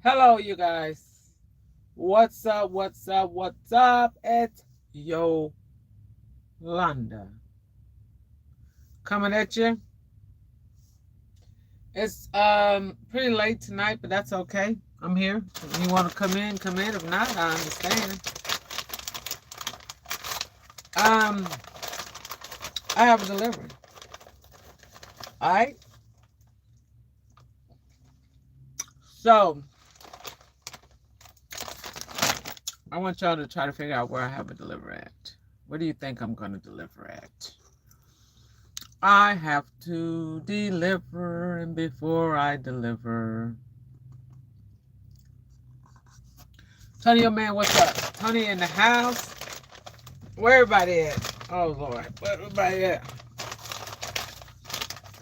Hello, you guys. What's up? What's up? What's up? It's Yolanda coming at you. It's pretty late tonight, but that's okay. I'm here. If you want to come in, come in. If not, I understand. Um, I have a delivery. All right. So I want y'all to try to figure out where I have a delivery at. Where do you think I'm going to deliver at? I have to deliver, and before I deliver, Tony, your man, what's up? Tony in the house. Where everybody at? Oh Lord, where everybody at?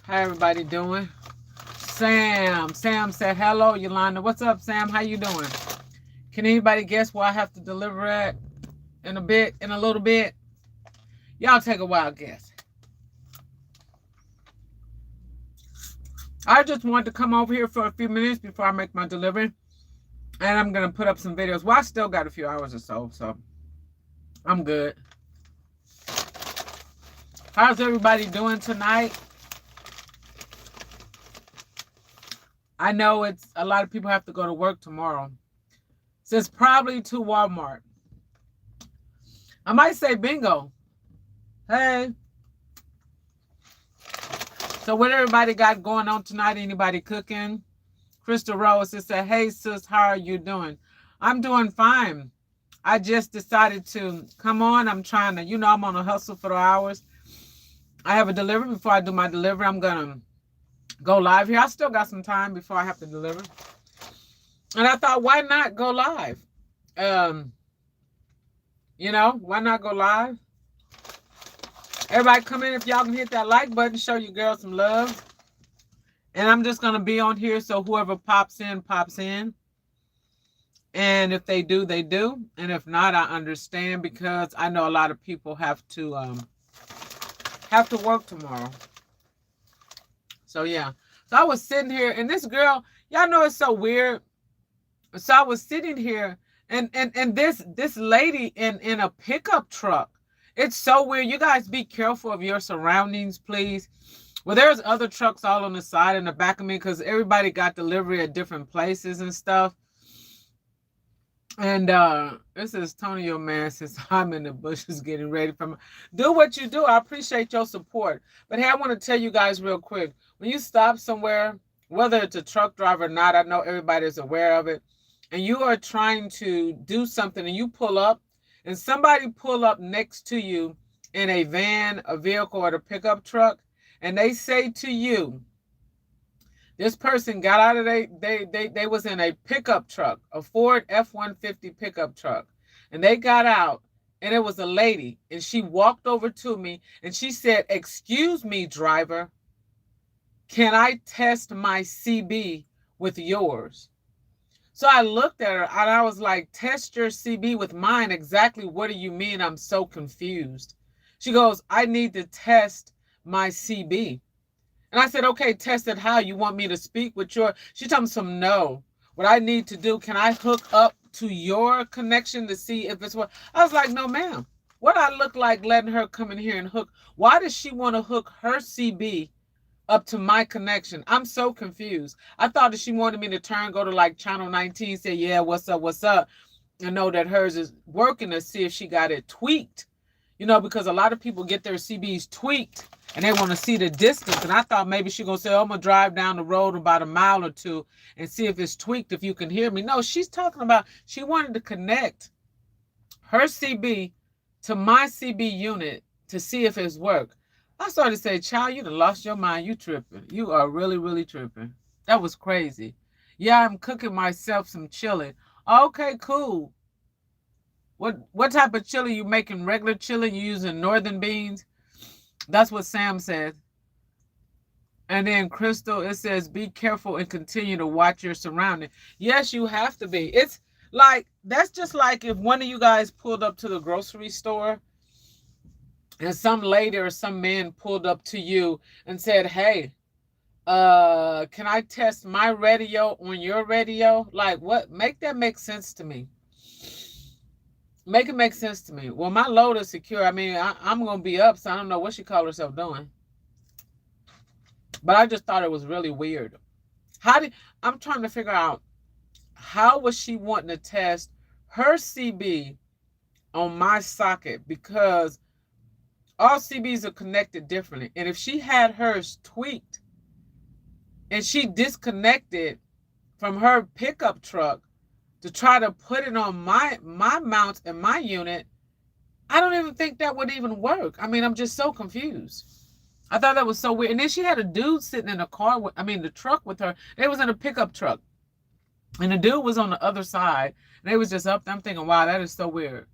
How everybody doing? Sam said hello, Yolanda. What's up, Sam? How you doing? Can anybody guess where I have to deliver at in a little bit? Y'all take a wild guess. I just wanted to come over here for a few minutes before I make my delivery. And I'm going to put up some videos. Well, I still got a few hours or so I'm good. How's everybody doing tonight? I know it's a lot of people have to go to work tomorrow. So it's probably to Walmart. I might say bingo. Hey. So what everybody got going on tonight? Anybody cooking? Crystal Rose said, hey sis, how are you doing? I'm doing fine. I just decided to come on. I'm trying to, I'm on a hustle for the hours. I have a delivery. Before I do my delivery, I'm going to go live here. I still got some time before I have to deliver. And I thought, why not go live? Why not go live? Everybody come in. If y'all can hit that like button, show your girl some love. And I'm just going to be on here. So whoever pops in, pops in. And if they do, they do. And if not, I understand, because I know a lot of people have to work tomorrow. So yeah. So I was sitting here, and this girl, y'all know it's so weird. So I was sitting here, and this lady in a pickup truck. It's so weird. You guys be careful of your surroundings, please. Well, there's other trucks all on the side and the back of me, because everybody got delivery at different places and stuff. And this is Tony, your man, says I'm in the bushes getting ready for do what you do. I appreciate your support. But hey, I want to tell you guys real quick. When you stop somewhere, whether it's a truck driver or not, I know everybody is aware of it, and you are trying to do something and you pull up, and somebody pull up next to you in a van, a vehicle, or a pickup truck, and they say to you, this person got out of they was in a pickup truck, a Ford F-150 pickup truck. And they got out, and it was a lady, and she walked over to me and she said, excuse me, driver, can I test my CB with yours? So I looked at her and I was like, test your CB with mine? Exactly what do you mean? I'm so confused. She goes, I need to test my CB. And I said, okay, test it how? You want me to speak with your... She told me some no. What I need to do, can I hook up to your connection to see if it's what... I was like, no, ma'am. What I look like letting her come in here and hook... Why does she want to hook her CB up to my connection? I'm so confused. I thought that she wanted me to go to like channel 19, say, yeah, what's up? And know that hers is working to see if she got it tweaked. Because a lot of people get their CBs tweaked and they want to see the distance. And I thought maybe she going to say, oh, I'm going to drive down the road about a mile or two and see if it's tweaked, if you can hear me. No, she's talking about she wanted to connect her CB to my CB unit to see if it's work. I started to say, child, you done lost your mind. You tripping. You are really, really tripping. That was crazy. Yeah, I'm cooking myself some chili. Okay, cool. What type of chili you making? Regular chili? You using northern beans? That's what Sam said. And then Crystal, it says, be careful and continue to watch your surroundings. Yes, you have to be. It's like, that's just like if one of you guys pulled up to the grocery store and some lady or some man pulled up to you and said, hey, Can I test my radio on your radio? Like what? Make that make sense to me. Make it make sense to me. Well, my load is secure. I mean, I'm gonna be up, so I don't know what she called herself doing. But I just thought it was really weird. How did I'm trying to figure out how was she wanting to test her CB on my socket, because all CBs are connected differently. And if she had hers tweaked and she disconnected from her pickup truck to try to put it on my mounts and my unit, I don't even think that would even work. I mean, I'm just so confused. I thought that was so weird. And then she had a dude sitting in a car with, I mean, the truck with her. They was in a pickup truck. And the dude was on the other side. And they was just up there. I'm thinking, wow, that is so weird.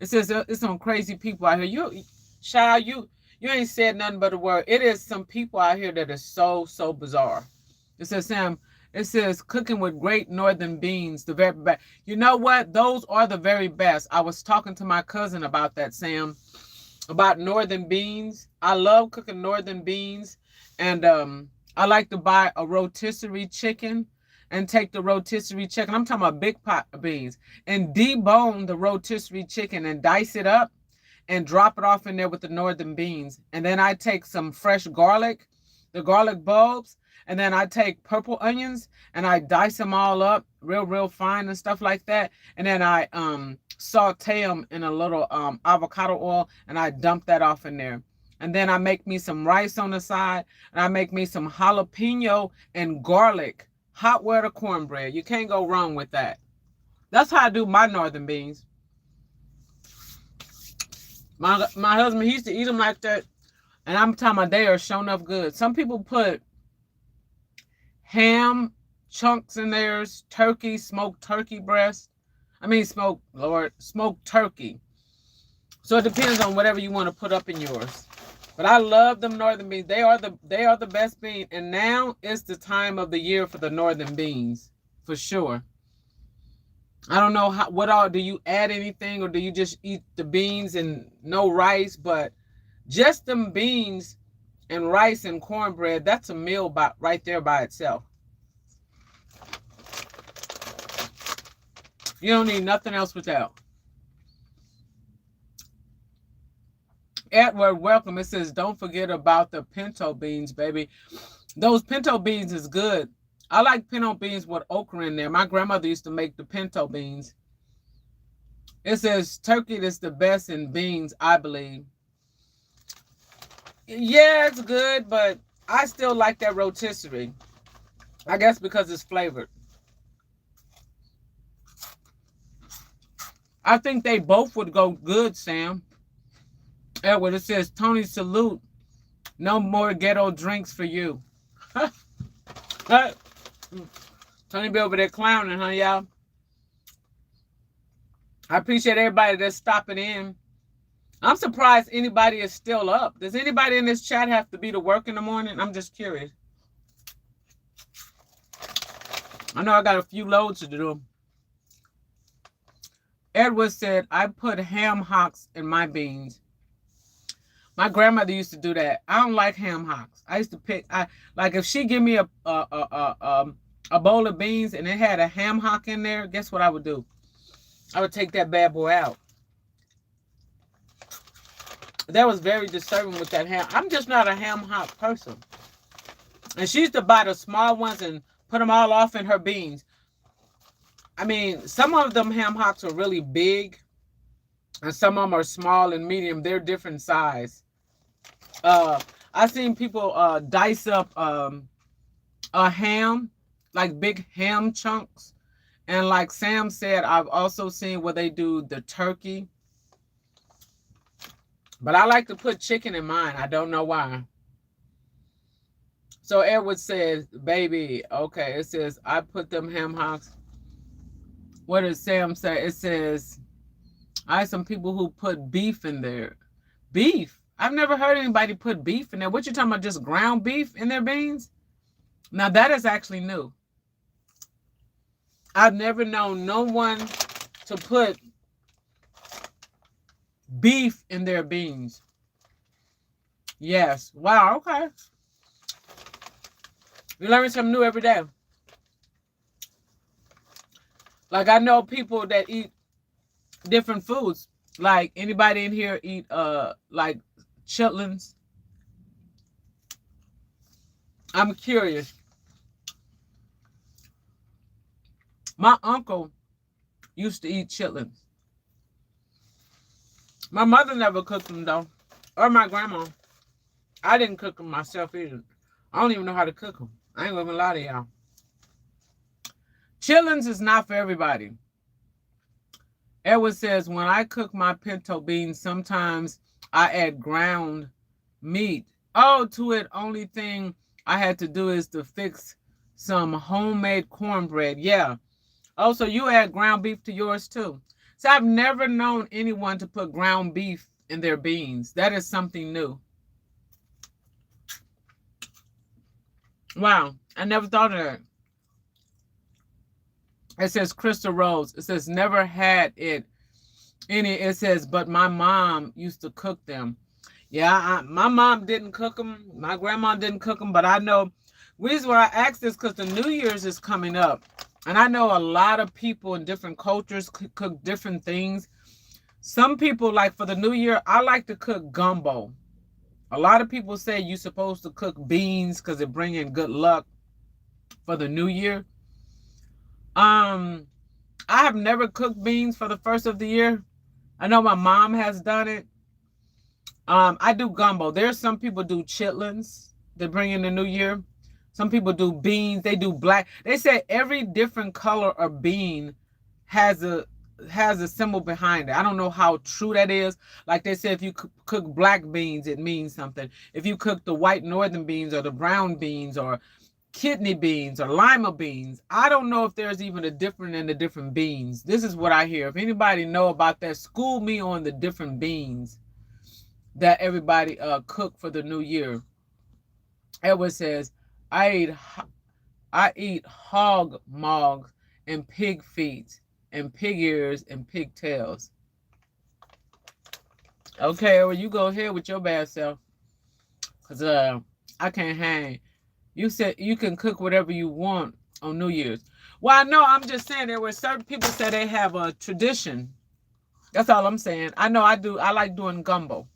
It says it's some crazy people out here. Child, you ain't said nothing but a word. It is some people out here that is so bizarre. It says, Sam, it says cooking with great northern beans, the very best. You know what? Those are the very best. I was talking to my cousin about that, Sam, about northern beans. I love cooking northern beans. And I like to buy a rotisserie chicken and take the rotisserie chicken. I'm talking about big pot of beans, and debone the rotisserie chicken and dice it up and drop it off in there with the northern beans. And then I take some fresh garlic, the garlic bulbs, and then I take purple onions and I dice them all up real fine and stuff like that. And then I saute them in a little avocado oil and I dump that off in there. And then I make me some rice on the side, and I make me some jalapeno and garlic hot water cornbread. You can't go wrong with that. That's how I do my northern beans. My husband, he used to eat them like that, and I'm talking about they are sure enough good. Some people put ham chunks in theirs, turkey, smoked turkey breast. I mean, smoked turkey. So it depends on whatever you want to put up in yours. But I love them northern beans. They are the best bean. And now is the time of the year for the northern beans, for sure. I don't know what all do you add anything, or do you just eat the beans and no rice? But just them beans and rice and cornbread, that's a meal right there by itself. You don't need nothing else with that. Edward, welcome. It says, don't forget about the pinto beans, baby. Those pinto beans is good. I like pinto beans with okra in there. My grandmother used to make the pinto beans. It says turkey is the best in beans, I believe. Yeah, it's good, but I still like that rotisserie. I guess because it's flavored. I think they both would go good, Sam. Edward, it says, Tony, salute. No more ghetto drinks for you. Tony be over there clowning, huh, y'all? I appreciate everybody that's stopping in. I'm surprised anybody is still up. Does anybody in this chat have to be to work in the morning? I'm just curious. I know I got a few loads to do. Edward said, I put ham hocks in my beans. My grandmother used to do that. I don't like ham hocks. I used to pick, like if she give me a bowl of beans and it had a ham hock in there, guess what I would do? I would take that bad boy out. That was very disturbing with that ham. I'm just not a ham hock person. And she used to buy the small ones and put them all off in her beans. I mean, some of them ham hocks are really big, and some of them are small and medium. They're different size. I've seen people dice up a ham, like big ham chunks. And like Sam said, I've also seen where they do the turkey. But I like to put chicken in mine. I don't know why. So Edward says, baby, okay. It says, I put them ham hocks. What does Sam say? It says, I have some people who put beef in there. Beef? I've never heard anybody put beef in there. What you talking about, just ground beef in their beans? Now that is actually new. I've never known no one to put beef in their beans. Yes. Wow, okay. You learn something new every day. Like I know people that eat different foods. Like anybody in here eat like chitlins? I'm curious. My uncle used to eat chitlins. My mother never cooked them though, or my grandma. I didn't cook them myself either. I don't even know how to cook them. I ain't gonna lie to y'all. Chitlins is not for everybody. Edward says, when I cook my pinto beans, sometimes I add ground meat. Oh, to it. Only thing I had to do is to fix some homemade cornbread. Yeah. Oh, so you add ground beef to yours too. So I've never known anyone to put ground beef in their beans. That is something new. Wow. I never thought of that. It says Crystal Rose. It says never had it any. It says, but my mom used to cook them. Yeah, my mom didn't cook them. My grandma didn't cook them. But I know, the reason why I asked this because the New Year's is coming up. And I know a lot of people in different cultures cook different things. Some people, like for the New Year, I like to cook gumbo. A lot of people say you're supposed to cook beans because it brings in good luck for the New Year. I have never cooked beans for the first of the year. I know my mom has done it. I do gumbo. There's some people do chitlins they bring in the New Year. Some people do beans. They do black. They say every different color of bean has a symbol behind it. I don't know how true that is. Like they say, if you cook black beans, it means something. If you cook the white northern beans or the brown beans or kidney beans or lima beans, I don't know if there's even a difference in the different beans. This is what I hear. If anybody know about that, school me on the different beans that everybody cook for the New Year. Edward says, I eat hog maws and pig feet and pig ears and pigtails. Okay, well, you go ahead with your bad self. Because I can't hang. You said you can cook whatever you want on New Year's. Well, no, I'm just saying there were certain people say they have a tradition. That's all I'm saying. I know I do. I like doing gumbo.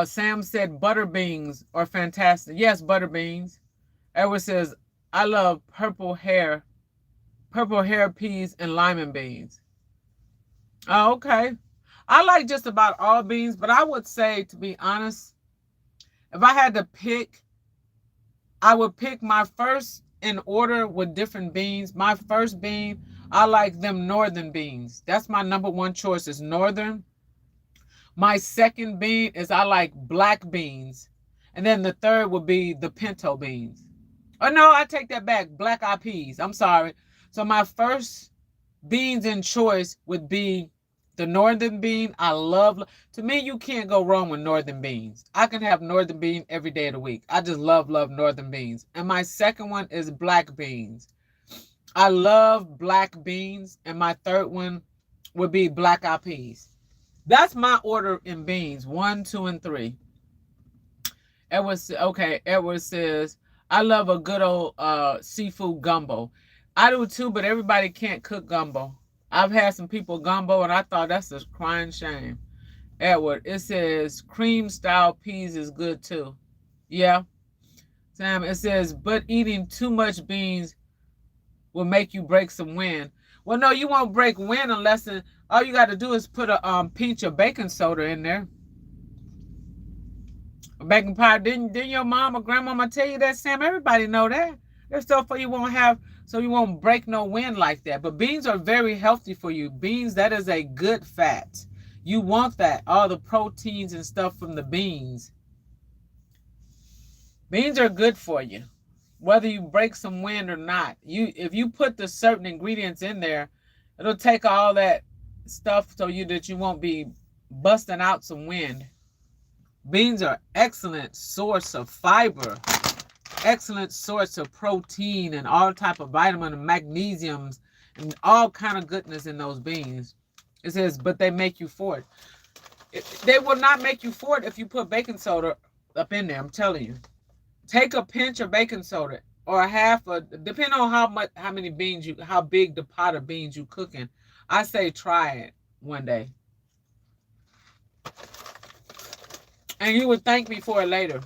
Sam said butter beans are fantastic. Yes, butter beans. Edward says, I love purple hair peas, and lima beans. Oh, okay. I like just about all beans, but I would say, to be honest, if I had to pick, I would pick my first in order with different beans. My first bean, I like them northern beans. That's my number one choice is northern. My second bean is I like black beans. And then the third would be the pinto beans. Oh, no, I take that back. Black eyed peas. I'm sorry. So my first beans in choice would be the northern bean. To me, you can't go wrong with northern beans. I can have northern bean every day of the week. I just love northern beans. And my second one is black beans. I love black beans. And my third one would be black eyed peas. That's my order in beans. 1, 2, and 3. Edward says, I love a good old seafood gumbo. I do too, but everybody can't cook gumbo. I've had some people gumbo, and I thought that's a crying shame. Edward, it says cream style peas is good too. Yeah. Sam, it says, but eating too much beans will make you break some wind. Well, no, you won't break wind unless all you got to do is put a pinch of baking soda in there. Baking powder. Didn't your mom or grandmama tell you that, Sam? Everybody know that. There's stuff for you won't break no wind like that. But beans are very healthy for you. Beans, that is a good fat. You want that, all the proteins and stuff from the beans. Beans are good for you, whether you break some wind or not. If you put the certain ingredients in there, it'll take all that stuff so that you won't be busting out some wind. Beans are excellent source of fiber, excellent source of protein and all type of vitamin and magnesiums and all kind of goodness in those beans. It says, but they make you fart. They will not make you fart if you put baking soda up in there, I'm telling you. take a pinch of baking soda or a half of, depending on how many beans how big the pot of beans you cooking. I say try it one day, and you would thank me for it later.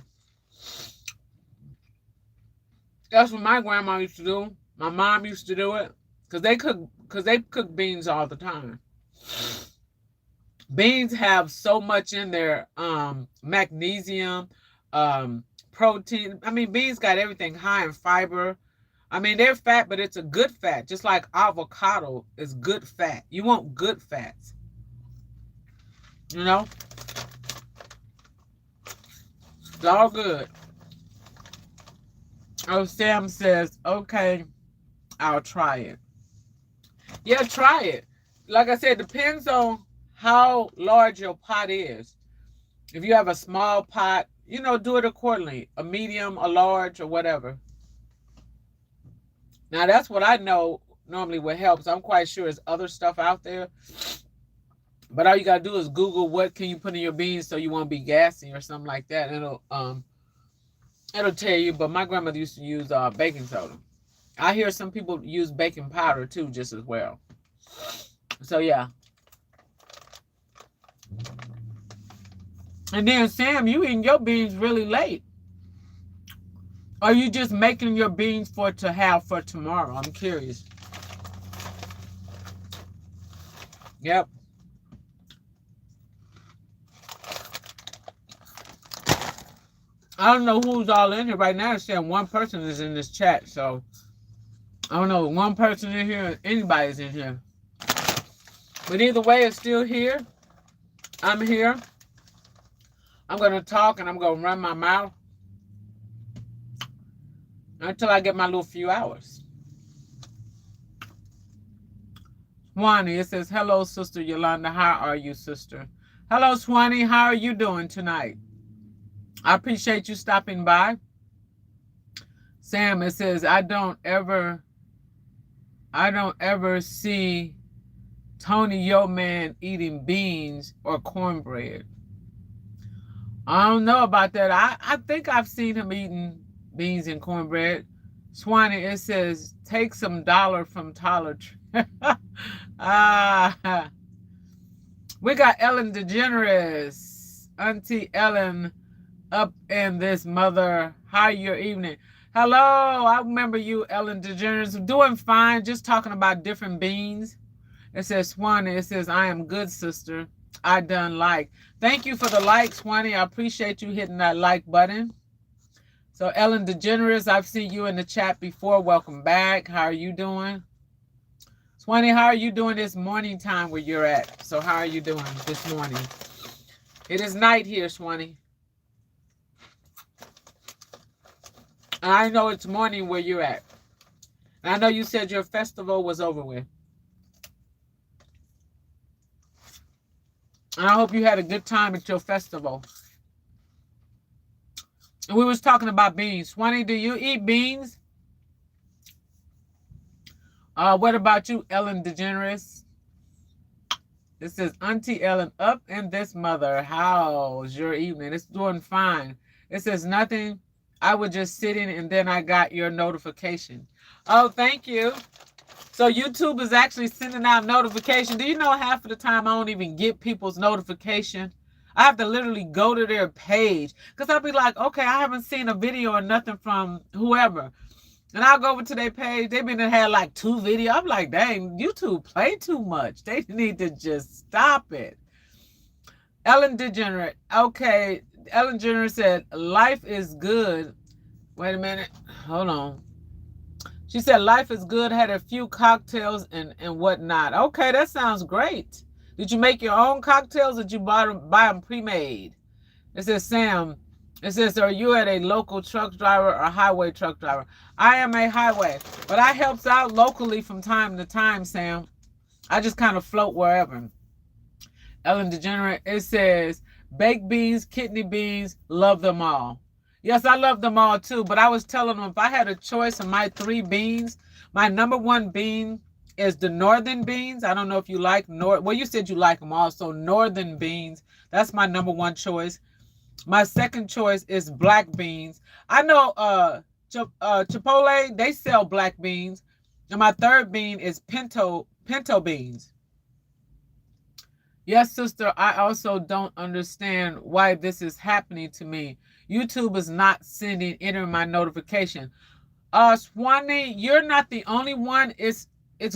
That's what my grandma used to do. My mom used to do it because they cook beans all the time. Beans have so much in there, magnesium, protein. I mean, beans got everything high in fiber. I mean, they're fat, but it's a good fat. Just like avocado is good fat. You want good fats. You know? It's all good. Oh, Sam says, okay, I'll try it. Yeah, try it. Like I said, depends on how large your pot is. If you have a small pot, you know, do it accordingly. A medium, a large, or whatever. Now, that's what I know normally what helps. I'm quite sure there's other stuff out there. But all you got to do is Google what can you put in your beans so you won't be gassy or something like that. And it'll tell you. But my grandmother used to use baking soda. I hear some people use baking powder too, just as well. So, yeah. And then, Sam, you eating your beans really late. Are you just making your beans to have for tomorrow? I'm curious. Yep. I don't know who's all in here right now. It's saying one person is in this chat, so I don't know. One person in here, anybody's in here. But either way, it's still here. I'm here. I'm going to talk and I'm going to run my mouth until I get my little few hours. Swanee, it says, hello, Sister Yolanda. How are you, sister? Hello, Swanee. How are you doing tonight? I appreciate you stopping by. Sam, it says, I don't ever see Tony Yo Man eating beans or cornbread. I don't know about that. I think I've seen him eating beans and cornbread. Swanee, it says, take some dollar from Dollar Tree. We got Ellen DeGeneres. Auntie Ellen up in this mother. How your evening? Hello, I remember you, Ellen DeGeneres. Doing fine, just talking about different beans. It says, Swanee, it says, I am good, sister. I done like. Thank you for the like, Swanee. I appreciate you hitting that like button. So, Ellen DeGeneres, I've seen you in the chat before. Welcome back. How are you doing? Swanee, how are you doing this morning time where you're at? So, how are you doing this morning? It is night here, Swanee. And I know it's morning where you're at. And I know you said your festival was over with. And I hope you had a good time at your festival. And we was talking about beans. Swanee, do you eat beans? What about you, Ellen DeGeneres? It says, Auntie Ellen, up in this mother. How's your evening? It's doing fine. It says nothing. I was just sitting and then I got your notification. Oh, thank you. So YouTube is actually sending out notification. Do you know half of the time I don't even get people's notification? I have to literally go to their page because I'll be like, okay, I haven't seen a video or nothing from whoever. And I'll go over to their page. They've been had like 2 videos. I'm like, dang, YouTube play too much. They need to just stop it. Ellen DeGeneres. Okay. Ellen DeGeneres said, life is good. Wait a minute. Hold on. She said, life is good. Had a few cocktails and whatnot. Okay, that sounds great. Did you make your own cocktails or did you buy them pre-made? It says, Sam. It says, are you at a local truck driver or highway truck driver? I am a highway, but I helps out locally from time to time, Sam. I just kind of float wherever. Ellen DeGeneres, it says, baked beans, kidney beans, love them all. Yes, I love them all too, but I was telling them if I had a choice of my 3 beans, my number 1 bean is the northern beans. I don't know if you like well, you said you like them all, so northern beans. That's my number 1 choice. My second choice is black beans. I know Chipotle, they sell black beans. And my third bean is pinto beans. Yes, sister, I also don't understand why this is happening to me. YouTube is not sending enter my notification. Swanee, you're not the only one. It's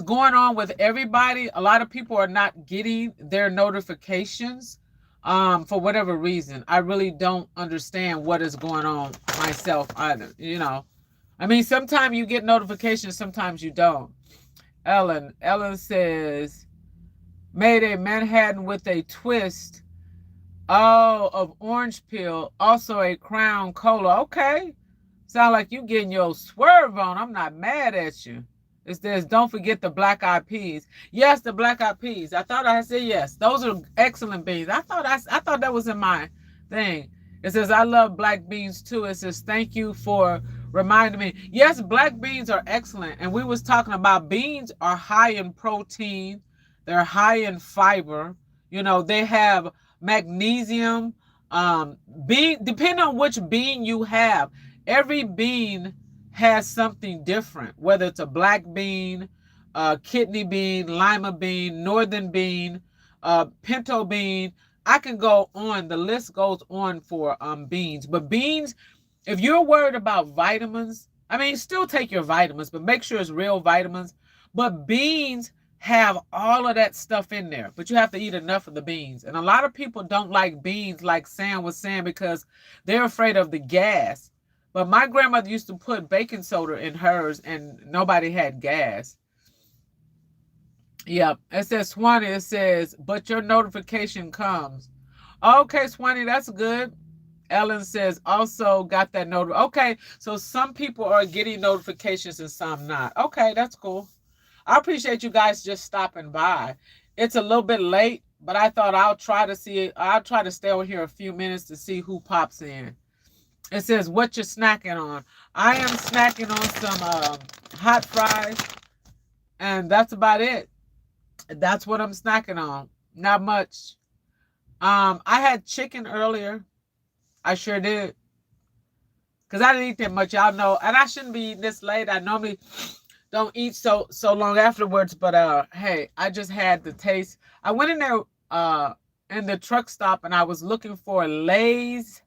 going on with everybody. A lot of people are not getting their notifications for whatever reason. I really don't understand what is going on myself either. I mean, sometimes you get notifications, sometimes you don't. Ellen says, made a Manhattan with a twist. Oh, of orange peel, also a crown cola. Okay. Sound like you getting your swerve on. I'm not mad at you. It says, don't forget the black eyed peas. Yes, the black eyed peas. I thought I said yes. Those are excellent beans. I thought that was in my thing. It says, I love black beans too. It says, thank you for reminding me. Yes, black beans are excellent. And we was talking about beans are high in protein. They're high in fiber. They have magnesium. Bean, depending on which bean you have, every bean has something different, whether it's a black bean, kidney bean, lima bean, northern bean, pinto bean. I can go on. The list goes on for beans. But beans, if you're worried about vitamins, I mean, still take your vitamins, but make sure it's real vitamins. But beans have all of that stuff in there, but you have to eat enough of the beans. And a lot of people don't like beans, like Sam was saying, because they're afraid of the gas. But my grandmother used to put baking soda in hers and nobody had gas. Yep. It says, Swanee, it says, but your notification comes. Okay, Swanee, that's good. Ellen says, also got that note. Okay, so some people are getting notifications and some not. Okay, that's cool. I appreciate you guys just stopping by. It's a little bit late, but I thought I'll try to stay over here a few minutes to see who pops in. It says, what you're snacking on. I am snacking on some hot fries, and that's about it. That's what I'm snacking on. Not much. I had chicken earlier. I sure did. Because I didn't eat that much. Y'all know. And I shouldn't be eating this late. I normally don't eat so long afterwards. But hey, I just had the taste. I went in there in the truck stop and I was looking for Lay's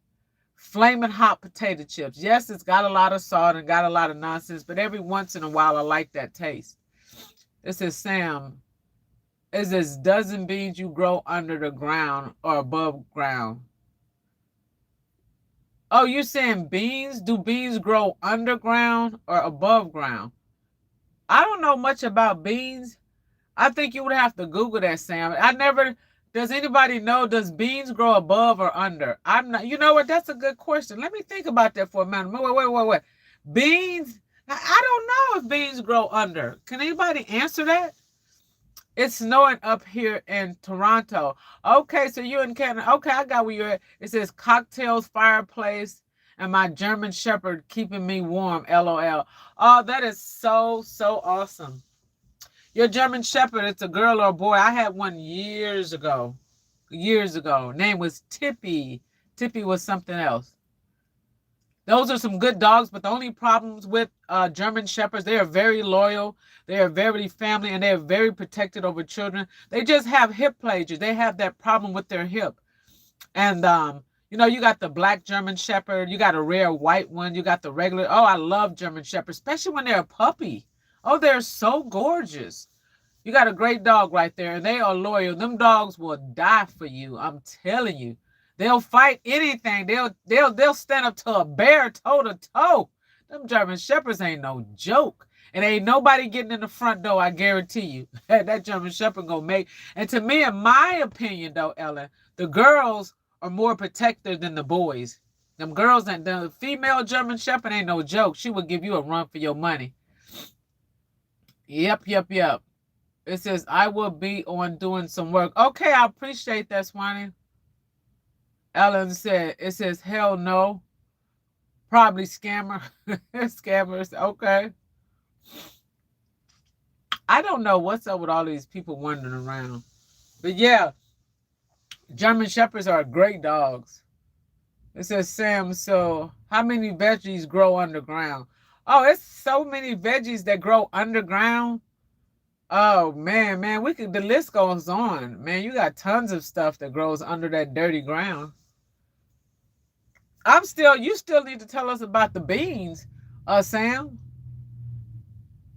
Flaming Hot Potato Chips. Yes, it's got a lot of salt and got a lot of nonsense, but every once in a while I like that taste. This is Sam. Is this dozen beans you grow under the ground or above ground? Oh, you're saying beans? Do beans grow underground or above ground? I don't know much about beans. I think you would have to Google that, Sam. Does anybody know, does beans grow above or under? I'm not, you know what? That's a good question. Let me think about that for a minute. Wait. Beans? I don't know if beans grow under. Can anybody answer that? It's snowing up here in Toronto. Okay, so you're in Canada. Okay, I got where you're at. It says cocktails, fireplace, and my German Shepherd keeping me warm. LOL. Oh, that is so awesome. Your German Shepherd, it's a girl or a boy. I had one years ago. Name was Tippy. Tippy was something else. Those are some good dogs, but the only problems with German Shepherds, they are very loyal, they are very family, and they are very protected over children. They just have hip plagia. They have that problem with their hip. And, you got the black German Shepherd, you got a rare white one, you got the regular. Oh, I love German Shepherds, especially when they're a puppy. Oh, they're so gorgeous. You got a great dog right there, and they are loyal. Them dogs will die for you. I'm telling you. They'll fight anything. They'll stand up to a bear toe to toe. Them German Shepherds ain't no joke. And ain't nobody getting in the front door, I guarantee you. That German Shepherd gonna make. And to me, in my opinion, though, Ellen, the girls are more protected than the boys. Them girls and the female German Shepherd ain't no joke. She would give you a run for your money. Yep. It says, I will be on doing some work. Okay, I appreciate that, Swanee. Ellen said, it says, hell no. Probably scammer. Scammers. Okay. I don't know what's up with all these people wandering around. But yeah, German Shepherds are great dogs. It says, Sam, so how many veggies grow underground? Oh, it's so many veggies that grow underground. Oh man, man, we could the list goes on. Man, you got tons of stuff that grows under that dirty ground. You still need to tell us about the beans, Sam.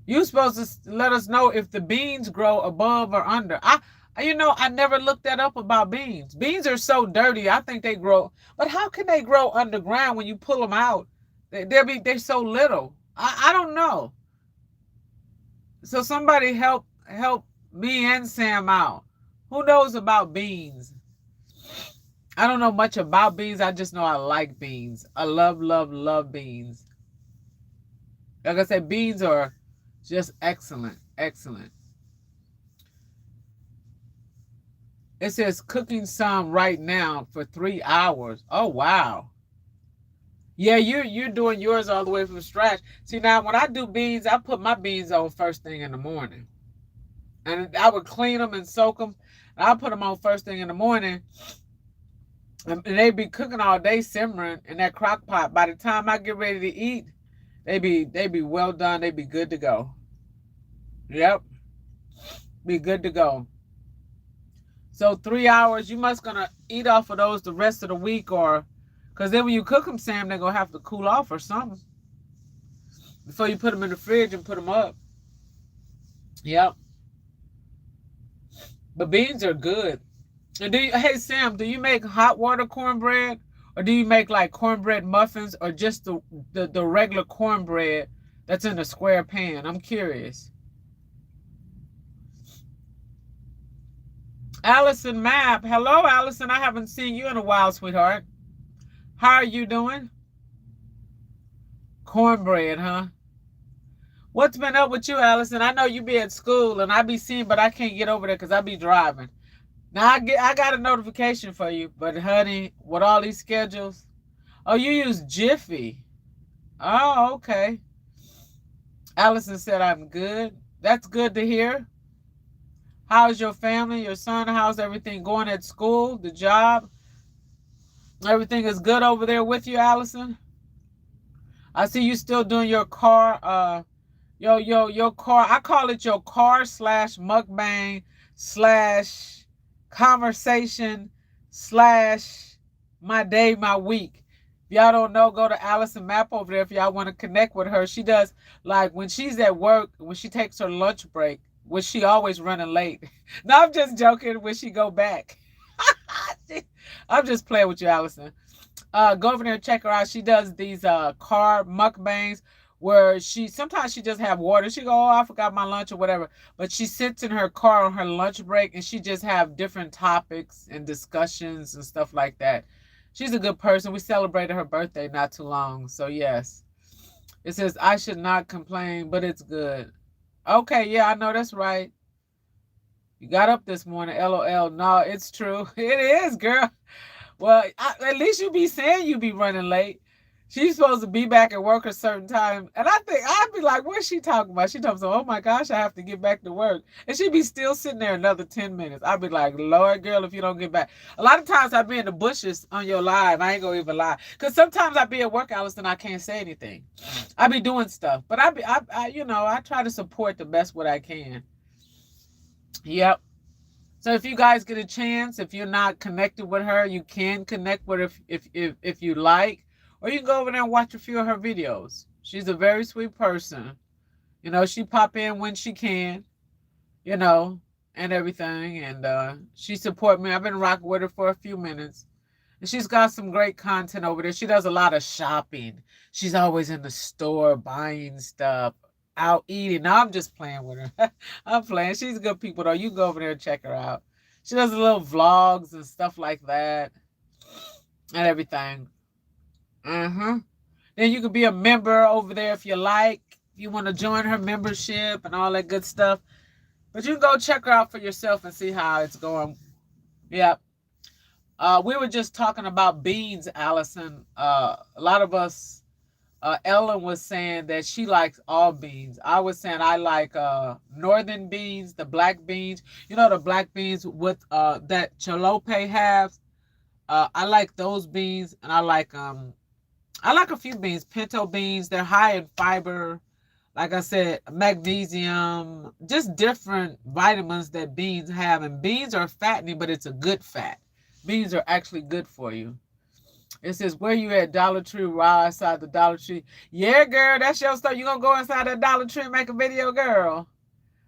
You supposed to let us know if the beans grow above or under. I never looked that up about beans. Beans are so dirty. I think they grow, but how can they grow underground when you pull them out? They're so little. I don't know. So somebody help me and Sam out. Who knows about beans? I don't know much about beans. I just know I like beans. I love beans. Like I said, beans are just excellent, excellent. It says cooking some right now for 3 hours. Oh wow. Yeah, you're doing yours all the way from scratch. See now when I do beans, I put my beans on first thing in the morning. And I would clean them and soak them. And I put them on first thing in the morning. And they be cooking all day simmering in that crock pot. By the time I get ready to eat, they be well done. They be good to go. Yep. Be good to go. So 3 hours, you must gonna eat off of those the rest of the week, or because then when you cook them, Sam, they're gonna have to cool off or something before you put them in the fridge and put them up. Yep. But beans are good. And hey Sam, do you make hot water cornbread, or do you make like cornbread muffins, or just the regular cornbread that's in a square pan? I'm curious. Allison Map. Hello, Allison. I haven't seen you in a while, sweetheart. How are you doing? Cornbread, huh? What's been up with you, Allison? I know you be at school and I be seeing, but I can't get over there because I be driving. Now I got a notification for you, but honey, with all these schedules. Oh, you use Jiffy. Oh, okay. Allison said I'm good. That's good to hear. How's your family, your son? How's everything going at school, the job? Everything is good over there with you, Allison? I see you still doing your car, your car. I call it your car slash mukbang slash conversation slash my day, my week. If y'all don't know, go to Allison Map over there if y'all want to connect with her. She does, like when she's at work, when she takes her lunch break, which she always running late. No, I'm just joking when she go back. I'm just playing with you, Allison. Go over there and check her out. She does these car mukbangs where sometimes she just have water. She go, oh, I forgot my lunch or whatever. But she sits in her car on her lunch break and she just have different topics and discussions and stuff like that. She's a good person. We celebrated her birthday not too long. So yes. It says I should not complain, but it's good. Okay, yeah, I know that's right. You got up this morning, LOL. No, it's true. It is, girl. Well, at least you be saying you be running late. She's supposed to be back at work a certain time. And I think I'd be like, what's she talking about? She talks about, oh my gosh, I have to get back to work. And she'd be still sitting there another 10 minutes. I'd be like, Lord, girl, if you don't get back. A lot of times I'd be in the bushes on your live. I ain't gonna even lie. Because sometimes I'd be at work, Allison, I can't say anything. I be doing stuff. But I try to support the best what I can. Yep. So if you guys get a chance, if you're not connected with her, you can connect with her if you like, or you can go over there and watch a few of her videos. She's a very sweet person. She pop in when she can, you know, and everything, and she support me. I've been rocking with her for a few minutes, and she's got some great content over there. She does a lot of shopping. She's always in the store buying stuff, out eating. Now I'm just playing with her. I'm playing. She's good people though. You go over there and check her out. She does little vlogs and stuff like that and everything. Then you could be a member over there if you like. If you want to join her membership and all that good stuff. But you can go check her out for yourself and see how it's going. Yep. We were just talking about beans, Allison. A lot of us, Ellen was saying that she likes all beans. I was saying I like northern beans, the black beans. The black beans with that Chalope has. I like those beans, and I like a few beans. Pinto beans, they're high in fiber. Like I said, magnesium, just different vitamins that beans have. And beans are fattening, but it's a good fat. Beans are actually good for you. It says, where you at, Dollar Tree? Right outside the Dollar Tree. Yeah, girl, that's your stuff. You gonna go inside that Dollar Tree and make a video, girl?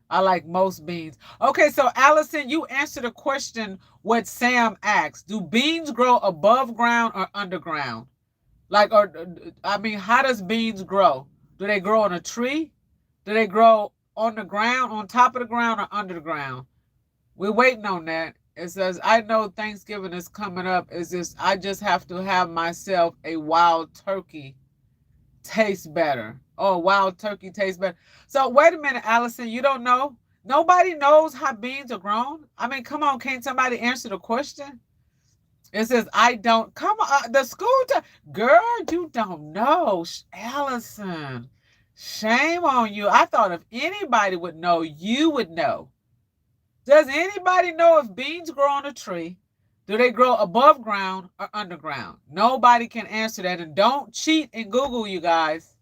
I like most beans. Okay, so Allison, you answered a question what Sam asked. Do beans grow above ground or underground? Like, or I mean, how does beans grow? Do they grow on a tree? Do they grow on the ground, on top of the ground, or under the ground? We're waiting on that. It says, I know Thanksgiving is coming up. It's just, I just have to have myself a wild turkey taste better. Oh, wild turkey tastes better. So wait a minute, Allison, you don't know? Nobody knows how beans are grown? I mean, come on, can't somebody answer the question? It says, I don't. Come on, the school. Girl, you don't know. Allison, shame on you. I thought if anybody would know, you would know. Does anybody know if beans grow on a tree? Do they grow above ground or underground? Nobody can answer that. And don't cheat and Google, you guys.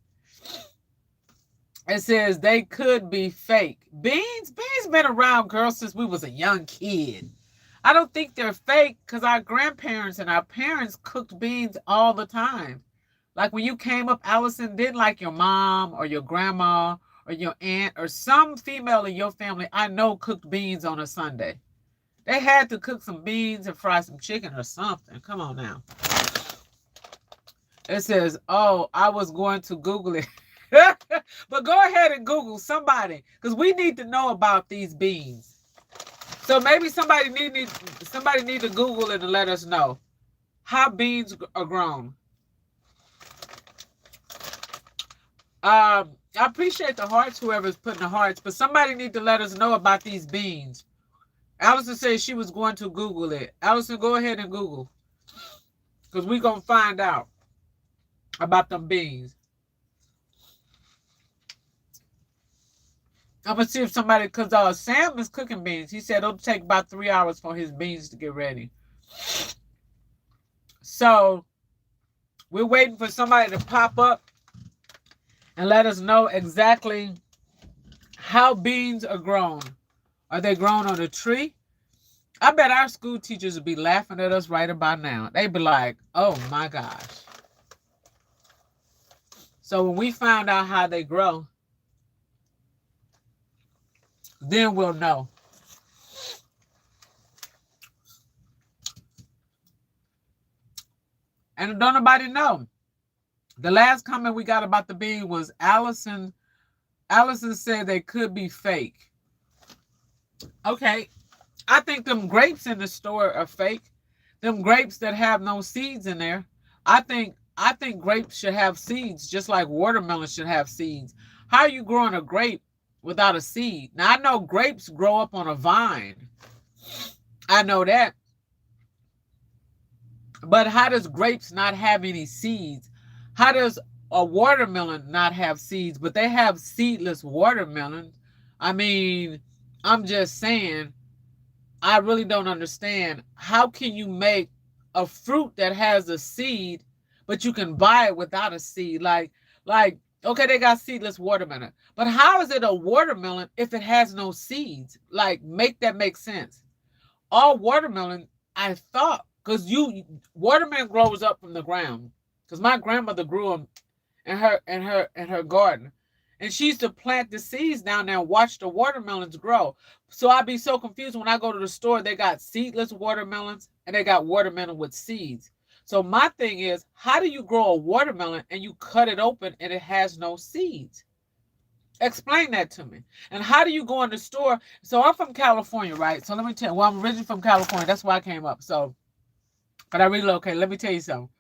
It says they could be fake. Beans been around, girl, since we was a young kid. I don't think they're fake because our grandparents and our parents cooked beans all the time. Like when you came up, Allison, didn't like your mom or your grandma or your aunt or some female in your family, I know, cooked beans on a Sunday. They had to cook some beans and fry some chicken or something. Come on now. It says, oh, I was going to Google it. But go ahead and Google somebody because we need to know about these beans. So maybe somebody need to Google it and let us know how beans are grown. I appreciate the hearts, whoever's putting the hearts, but somebody need to let us know about these beans. Allison said she was going to Google it. Allison, go ahead and Google because we're going to find out about them beans. I'm going to see if somebody, because Sam is cooking beans. He said it'll take about 3 hours for his beans to get ready. So we're waiting for somebody to pop up and let us know exactly how beans are grown. Are they grown on a tree? I bet our school teachers would be laughing at us right about now. They'd be like, oh my gosh. So when we found out how they grow, then we'll know. And don't nobody know. The last comment we got about the bean was Allison. Allison said they could be fake. Okay. I think them grapes in the store are fake. Them grapes that have no seeds in there. I think grapes should have seeds, just like watermelon should have seeds. How are you growing a grape without a seed? Now, I know grapes grow up on a vine. I know that. But how does grapes not have any seeds? How does a watermelon not have seeds, but they have seedless watermelons? I mean, I'm just saying, I really don't understand. How can you make a fruit that has a seed, but you can buy it without a seed? Like, okay, they got seedless watermelon, but how is it a watermelon if it has no seeds? Like, make that make sense. All watermelon, I thought, because watermelon grows up from the ground. Because my grandmother grew them in her garden. And she used to plant the seeds down there and watch the watermelons grow. So I'd be so confused when I go to the store, they got seedless watermelons and they got watermelon with seeds. So my thing is, how do you grow a watermelon and you cut it open and it has no seeds? Explain that to me. And how do you go in the store? So I'm from California, right? So let me tell you, well, I'm originally from California. That's why I came up. So, but I relocated. Let me tell you something.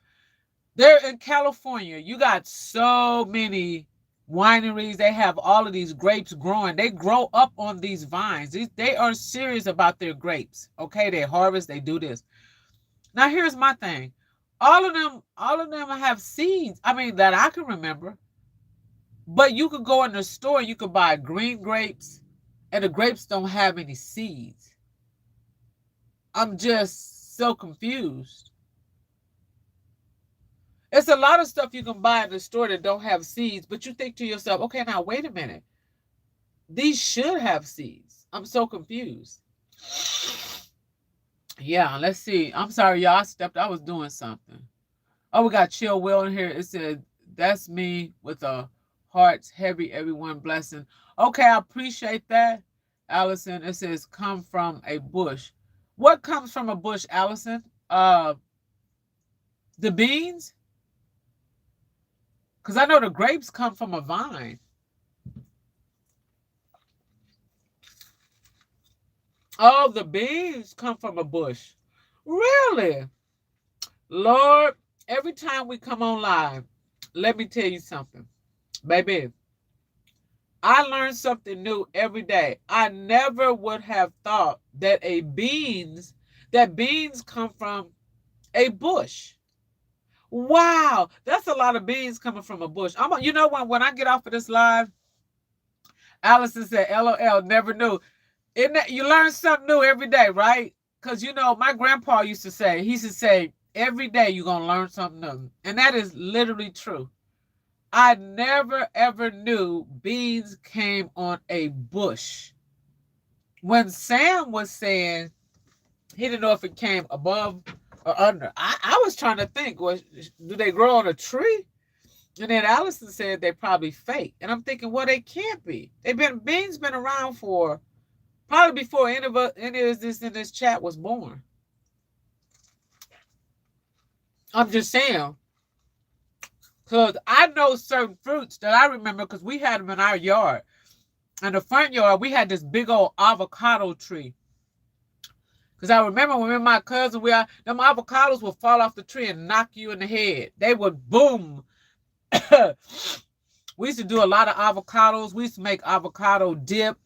There in California, you got so many wineries. They have all of these grapes growing. They grow up on these vines. They are serious about their grapes. Okay, they harvest, they do this. Now here's my thing. All of them have seeds. I mean, that I can remember. But you could go in the store and you could buy green grapes and the grapes don't have any seeds. I'm just so confused. It's a lot of stuff you can buy in the store that don't have seeds, but you think to yourself, okay, now wait a minute. These should have seeds. I'm so confused. Yeah, let's see. I'm sorry, y'all. I was doing something. Oh, we got Chill Will in here. It said, that's me with a hearts heavy, everyone blessing. Okay, I appreciate that, Allison. It says, come from a bush. What comes from a bush, Allison? The beans? Because I know the grapes come from a vine. Oh, the beans come from a bush. Really? Lord, every time we come on live, let me tell you something. Baby, I learn something new every day. I never would have thought that beans come from a bush. Wow, that's a lot of beans coming from a bush. You know when I get off of this live, Allison said, LOL, never knew. Isn't that, you learn something new every day, right? Because you know, my grandpa used to say, every day you're gonna learn something new. And that is literally true. I never ever knew beans came on a bush. When Sam was saying he didn't know if it came above or under, I was trying to think, do they grow on a tree? And then Allison said they probably fake. And I'm thinking, well, they can't be. Beans been around for probably before any of this in this chat was born. I'm just saying. Because I know certain fruits that I remember because we had them in our yard. In the front yard, we had this big old avocado tree. Because I remember when me and my cousin, them avocados would fall off the tree and knock you in the head. They would boom. We used to do a lot of avocados. We used to make avocado dip.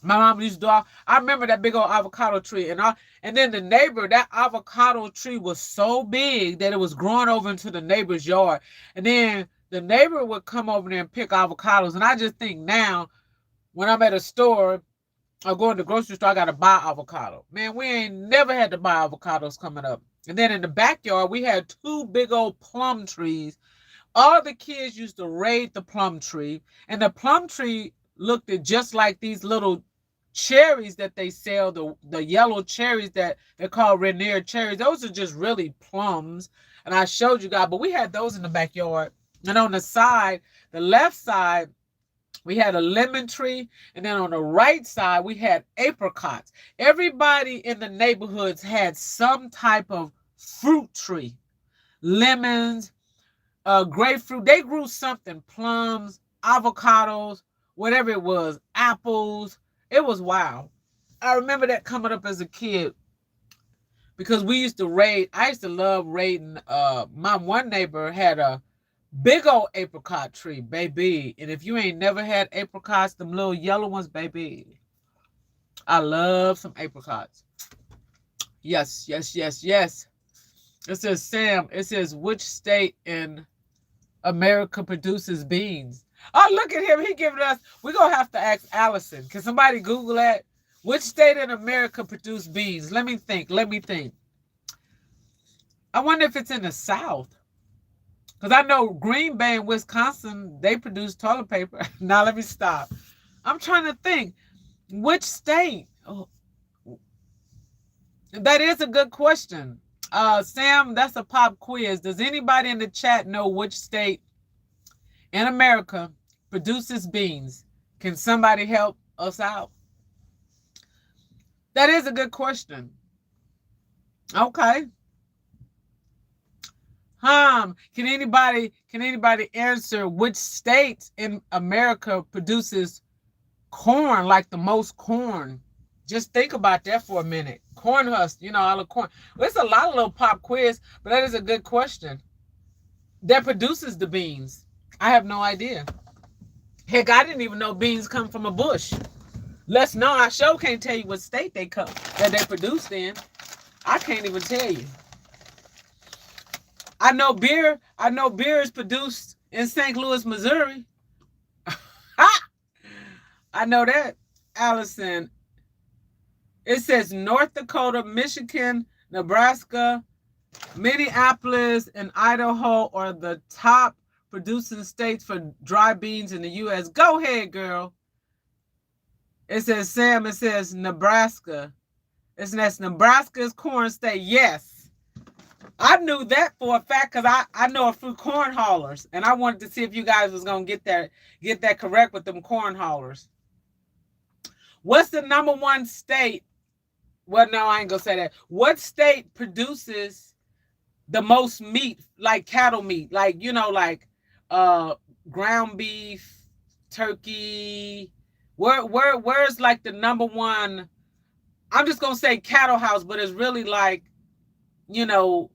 My mom used to do I remember that big old avocado tree. And then the neighbor, that avocado tree was so big that it was growing over into the neighbor's yard. And then the neighbor would come over there and pick avocados. And I just think now, when I'm at a store or going to the grocery store, I got to buy avocado. Man, we ain't never had to buy avocados coming up. And then in the backyard, we had 2 big old plum trees. All the kids used to raid the plum tree. And the plum tree looked just like these little cherries that they sell, the yellow cherries that they call Rainier cherries. Those are just really plums. And I showed you guys, but we had those in the backyard. And on the side, the left side, we had a lemon tree. And then on the right side, we had apricots. Everybody in the neighborhoods had some type of fruit tree. Lemons, grapefruit. They grew something, plums, avocados, whatever it was, apples. It was wild. I remember that coming up as a kid because we used to raid. I used to love raiding. My one neighbor had a big old apricot tree, baby. And if you ain't never had apricots, them little yellow ones, baby. I love some apricots. Yes, yes, yes, yes. It says, Sam, it says, which state in America produces beans? Oh, look at him. He giving us, we're going to have to ask Allison. Can somebody Google that? Which state in America produce beans? Let me think. I wonder if it's in the South. Because I know Green Bay and Wisconsin, they produce toilet paper. Now, let me stop. I'm trying to think. Which state? Oh, that is a good question. Sam, that's a pop quiz. Does anybody in the chat know which state in America produces beans? Can somebody help us out? That is a good question. Okay. Can anybody answer which state in America produces corn, like the most corn? Just think about that for a minute. Corn husk, all the corn. Well, it's a lot of little pop quiz, but that is a good question. That produces the beans. I have no idea. Heck, I didn't even know beans come from a bush. Let's know. I sure can't tell you what state they come that they produced in. I can't even tell you. I know beer is produced in St. Louis, Missouri. I know that, Allison. It says North Dakota, Michigan, Nebraska, Minneapolis and Idaho are the top producing states for dry beans in the U.S. Go ahead, girl. It says, Sam, it says Nebraska. That's Nebraska's corn state. Yes. I knew that for a fact because I know a few corn haulers, and I wanted to see if you guys was going to get that correct with them corn haulers. What's the number one state? Well, no, I ain't going to say that. What state produces the most meat, like cattle meat, like, you know, like ground beef, turkey? Where's like the number one? I'm just gonna say cattle house, but it's really like, you know,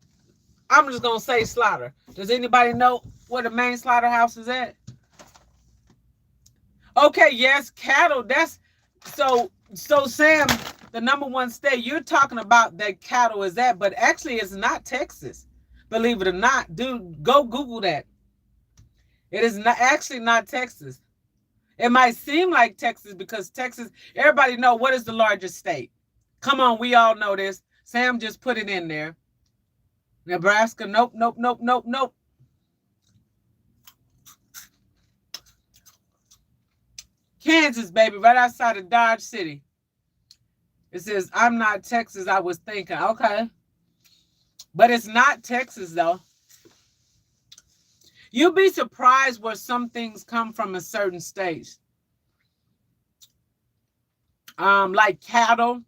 I'm just gonna say slaughter. Does anybody know where the main slaughterhouse is at? Okay, yes, cattle. That's so Sam, the number one state you're talking about that cattle is at, but actually it's not Texas. Believe it or not, dude, go Google that. It is not actually not Texas. It might seem like Texas because Texas, everybody know what is the largest state. Come on, we all know this. Sam just put it in there. Nebraska, nope, nope, nope, nope, nope. Kansas, baby, right outside of Dodge City. It says, I'm not Texas, I was thinking. Okay. But it's not Texas, though. You'll be surprised where some things come from in certain states. Like cattle.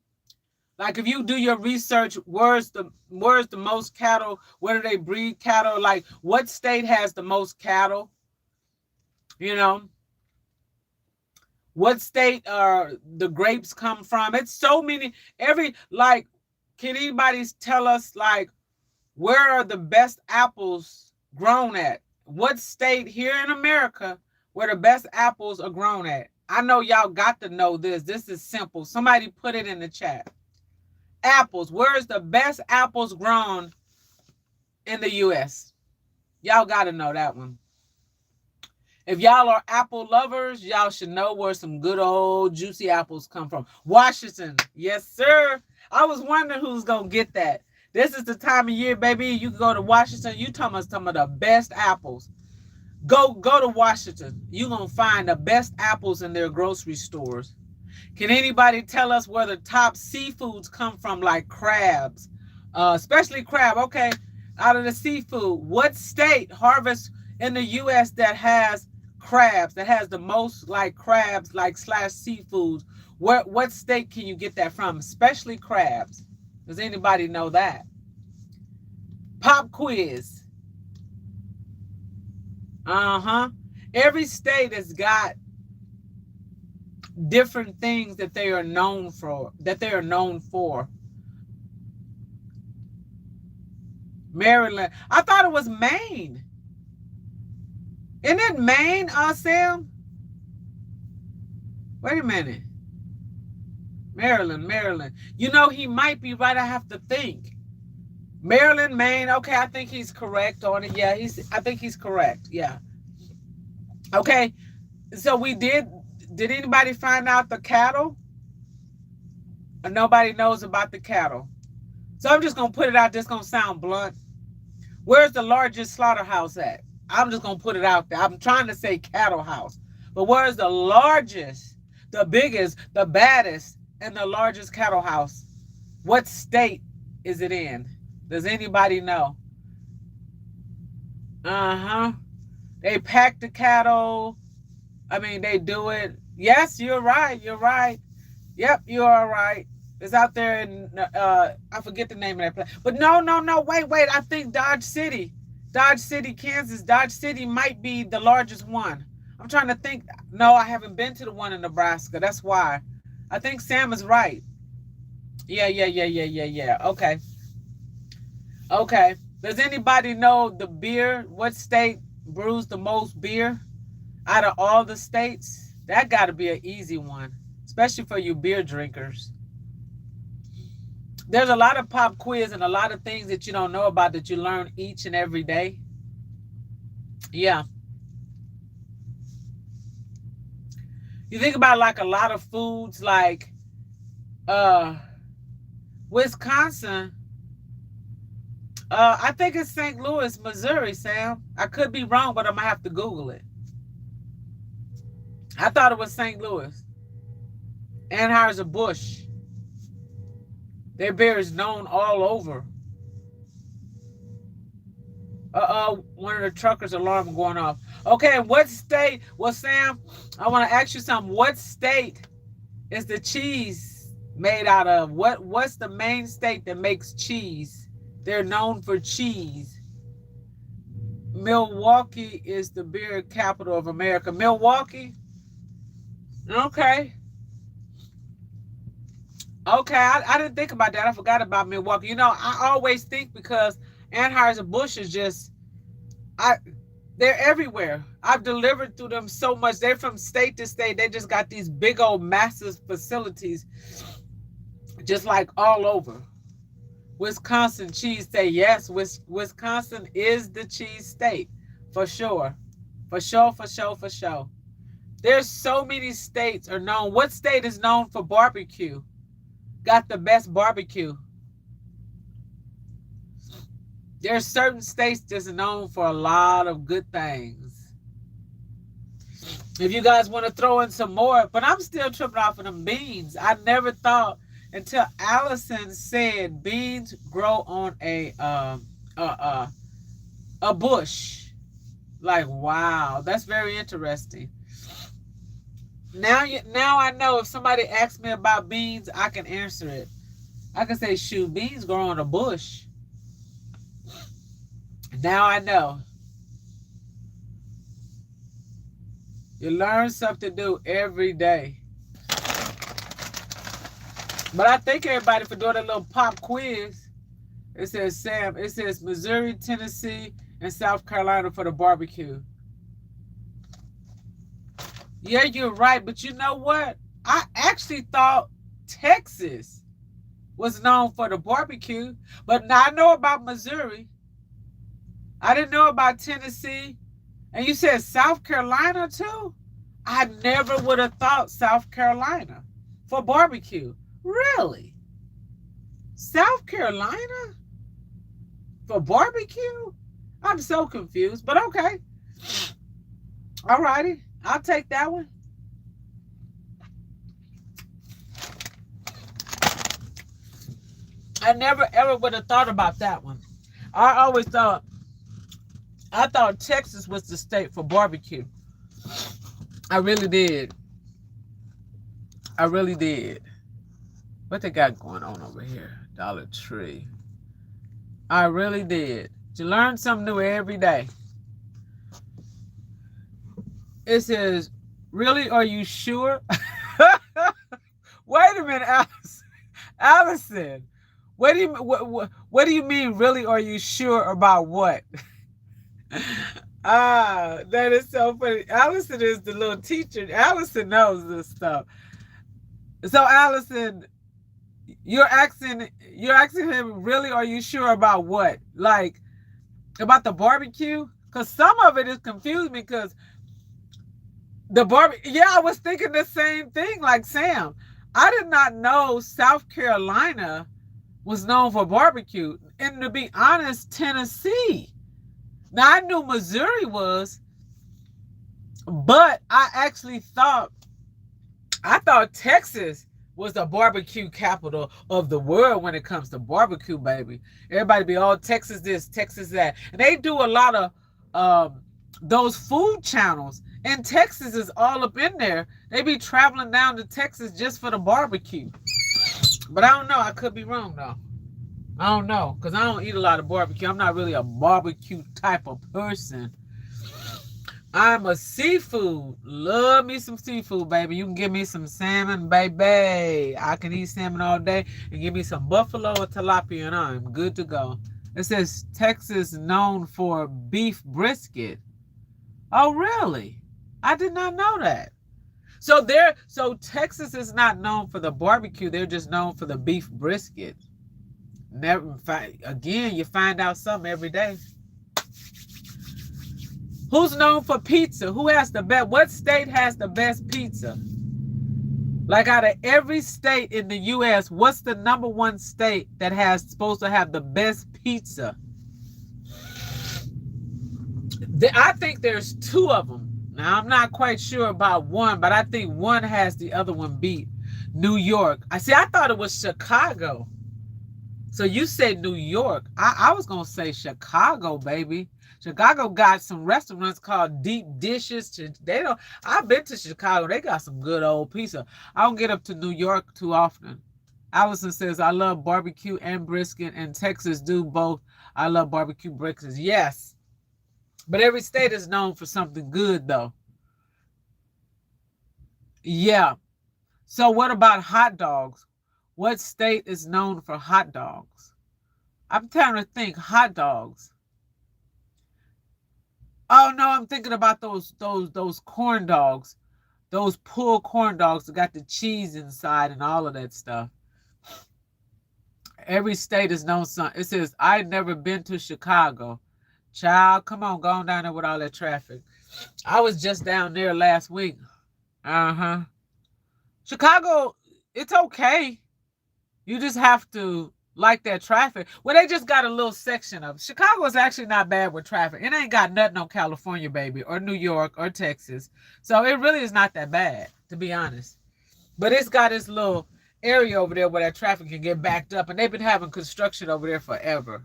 Like if you do your research, where's the most cattle? Where do they breed cattle? Like what state has the most cattle? You know, what state are the grapes come from? It's so many. Can anybody tell us like where are the best apples grown at? What state here in America where the best apples are grown at? I know y'all got to know this. This is simple. Somebody put it in the chat. Apples. Where's the best apples grown in the U.S.? Y'all got to know that one. If y'all are apple lovers, y'all should know where some good old juicy apples come from. Washington. Yes, sir. I was wondering who's going to get that. This is the time of year, baby. You can go to Washington. You talking about some of the best apples. Go to Washington. You're going to find the best apples in their grocery stores. Can anybody tell us where the top seafoods come from, like crabs? Especially crab. Okay, out of the seafood, what state harvests in the U.S. that has crabs, that has the most like crabs, like / seafoods? What state can you get that from? Especially crabs. Does anybody know that? Pop quiz. Every state has got different things that they are known for. Maryland. I thought it was Maine. Isn't it Maine, Sam? Wait a minute. Maryland. You know, he might be right. I have to think. Maryland, Maine. Okay, I think he's correct on it. Yeah, I think he's correct. Yeah. Okay. So did anybody find out the cattle? Or nobody knows about the cattle. So I'm just going to put it out. This is going to sound blunt. Where's the largest slaughterhouse at? I'm just going to put it out there. I'm trying to say cattle house. But where's the largest, the biggest, the baddest, and the largest cattle house? What state is it in? Does anybody know? They pack the cattle. I mean, they do it. Yes, you're right. Yep, you are right. It's out there in, I forget the name of that place. But no, wait. I think Dodge City, Kansas. Dodge City might be the largest one. I'm trying to think. No, I haven't been to the one in Nebraska. That's why. I think Sam is right. Yeah. Okay. Does anybody know the beer? What state brews the most beer out of all the states? That got to be an easy one, especially for you beer drinkers. There's a lot of pop quiz and a lot of things that you don't know about that you learn each and every day. Yeah. You think about like a lot of foods like Wisconsin. I think it's St. Louis, Missouri, Sam. I could be wrong, but I'm gonna have to Google it. I thought it was St. Louis. Anheuser-Busch. Their beer is known all over. One of the truckers' alarm going off. Okay, what state? Well, Sam, I want to ask you something. What state is the cheese made out of? What's the main state that makes cheese? They're known for cheese. Milwaukee is the beer capital of America. Milwaukee? Okay. Okay, I didn't think about that. I forgot about Milwaukee. You know, I always think because Anheuser-Busch is just, they're everywhere. I've delivered through them so much. They're from state to state. They just got these big old massive facilities just like all over. Wisconsin cheese state. Yes, Wisconsin is the cheese state for sure. For sure, for sure, for sure. There's so many states are known. What state is known for barbecue? Got the best barbecue. There's certain states that's known for a lot of good things. If you guys want to throw in some more, but I'm still tripping off of them beans. I never thought until Allison said beans grow on a bush. Like, wow, that's very interesting. Now I know if somebody asks me about beans, I can answer it. I can say, shoot, beans grow on a bush. Now I know. You learn something new every day. But I thank everybody for doing a little pop quiz. It says, Sam, it says Missouri, Tennessee, and South Carolina for the barbecue. Yeah, you're right. But you know what? I actually thought Texas was known for the barbecue. But now I know about Missouri. I didn't know about Tennessee. And you said South Carolina too? I never would have thought South Carolina for barbecue. Really? South Carolina for barbecue? I'm so confused, but okay. All righty. I'll take that one. I never ever would have thought about that one. I thought Texas was the state for barbecue. I really did. I really did. What they got going on over here? Dollar Tree. I really did. You learn something new every day. It says, really, are you sure? Wait a minute, Allison. What do you mean, really, are you sure about what? That is so funny. Allison is the little teacher. Allison knows this stuff. So Allison, you're asking him, really, are you sure about what? Like about the barbecue? Because some of it is confusing me because yeah, I was thinking the same thing like Sam. I did not know South Carolina was known for barbecue. And to be honest, Tennessee. Now, I knew Missouri was, but I thought Texas was the barbecue capital of the world when it comes to barbecue, baby. Everybody be all Texas this, Texas that. And they do a lot of those food channels. And Texas is all up in there. They be traveling down to Texas just for the barbecue. But I don't know. I could be wrong, though. I don't know. Because I don't eat a lot of barbecue. I'm not really a barbecue type of person. I'm a seafood. Love me some seafood, baby. You can give me some salmon, baby. I can eat salmon all day. And give me some buffalo or tilapia, and I'm good to go. It says Texas known for beef brisket. Oh, really? I did not know that. So Texas is not known for the barbecue. They're just known for the beef brisket. Again, you find out something every day. Who's known for pizza? Who has the best? What state has the best pizza? Like out of every state in the U.S., what's the number one state that has supposed to have the best pizza? I think there's two of them. Now, I'm not quite sure about one, but I think one has the other one beat. New York. I thought it was Chicago. So you said New York. I was going to say Chicago, baby. Chicago got some restaurants called Deep Dishes. They don't. I've been to Chicago. They got some good old pizza. I don't get up to New York too often. Allison says, I love barbecue and brisket, and Texas do both. I love barbecue brisket. Yes. But every state is known for something good, though. Yeah. So what about hot dogs? What state is known for hot dogs? I'm trying to think. Hot dogs. Oh no, I'm thinking about those corn dogs. Those pulled corn dogs that got the cheese inside and all of that stuff. Every state is known something. It says, I've never been to Chicago. Child, come on, go on down there with all that traffic. I was just down there last week. Uh-huh. Chicago, it's okay. You just have to like that traffic. Well, they just got a little section of it. Chicago is actually not bad with traffic. It ain't got nothing on California, baby, or New York, or Texas. So it really is not that bad, to be honest. But it's got this little area over there where that traffic can get backed up, and they've been having construction over there forever.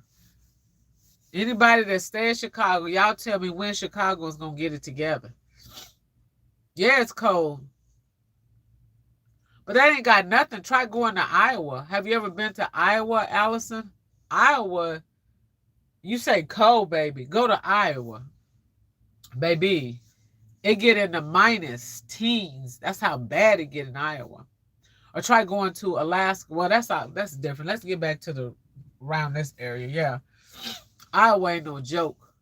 Anybody that stay in Chicago, y'all tell me when Chicago is going to get it together. Yeah, it's cold. But that ain't got nothing. Try going to Iowa. Have you ever been to Iowa, Allison? Iowa, you say cold, baby. Go to Iowa. Baby, it get in the minus teens. That's how bad it get in Iowa. Or try going to Alaska. Well, that's different. Let's get back to around this area. Yeah. Iowa ain't no joke.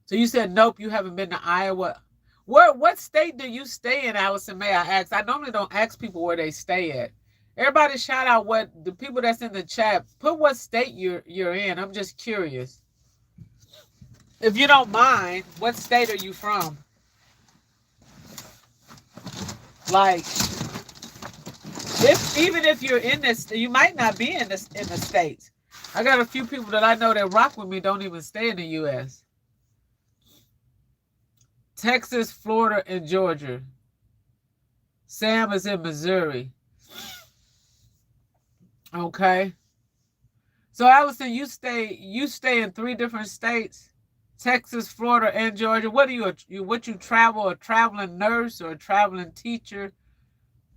So you said, nope, you haven't been to Iowa. What state do you stay in, Allison, may I ask? I normally don't ask people where they stay at. Everybody shout out what the people that's in the chat. Put what state you're in. I'm just curious. If you don't mind, what state are you from? Like, even if you're in this, you might not be in the States. I got a few people that I know that rock with me don't even stay in the U.S. Texas, Florida, and Georgia. Sam is in Missouri. Okay. So Allison, you stay in 3 different states: Texas, Florida, and Georgia. What are you travel, a traveling nurse or a traveling teacher?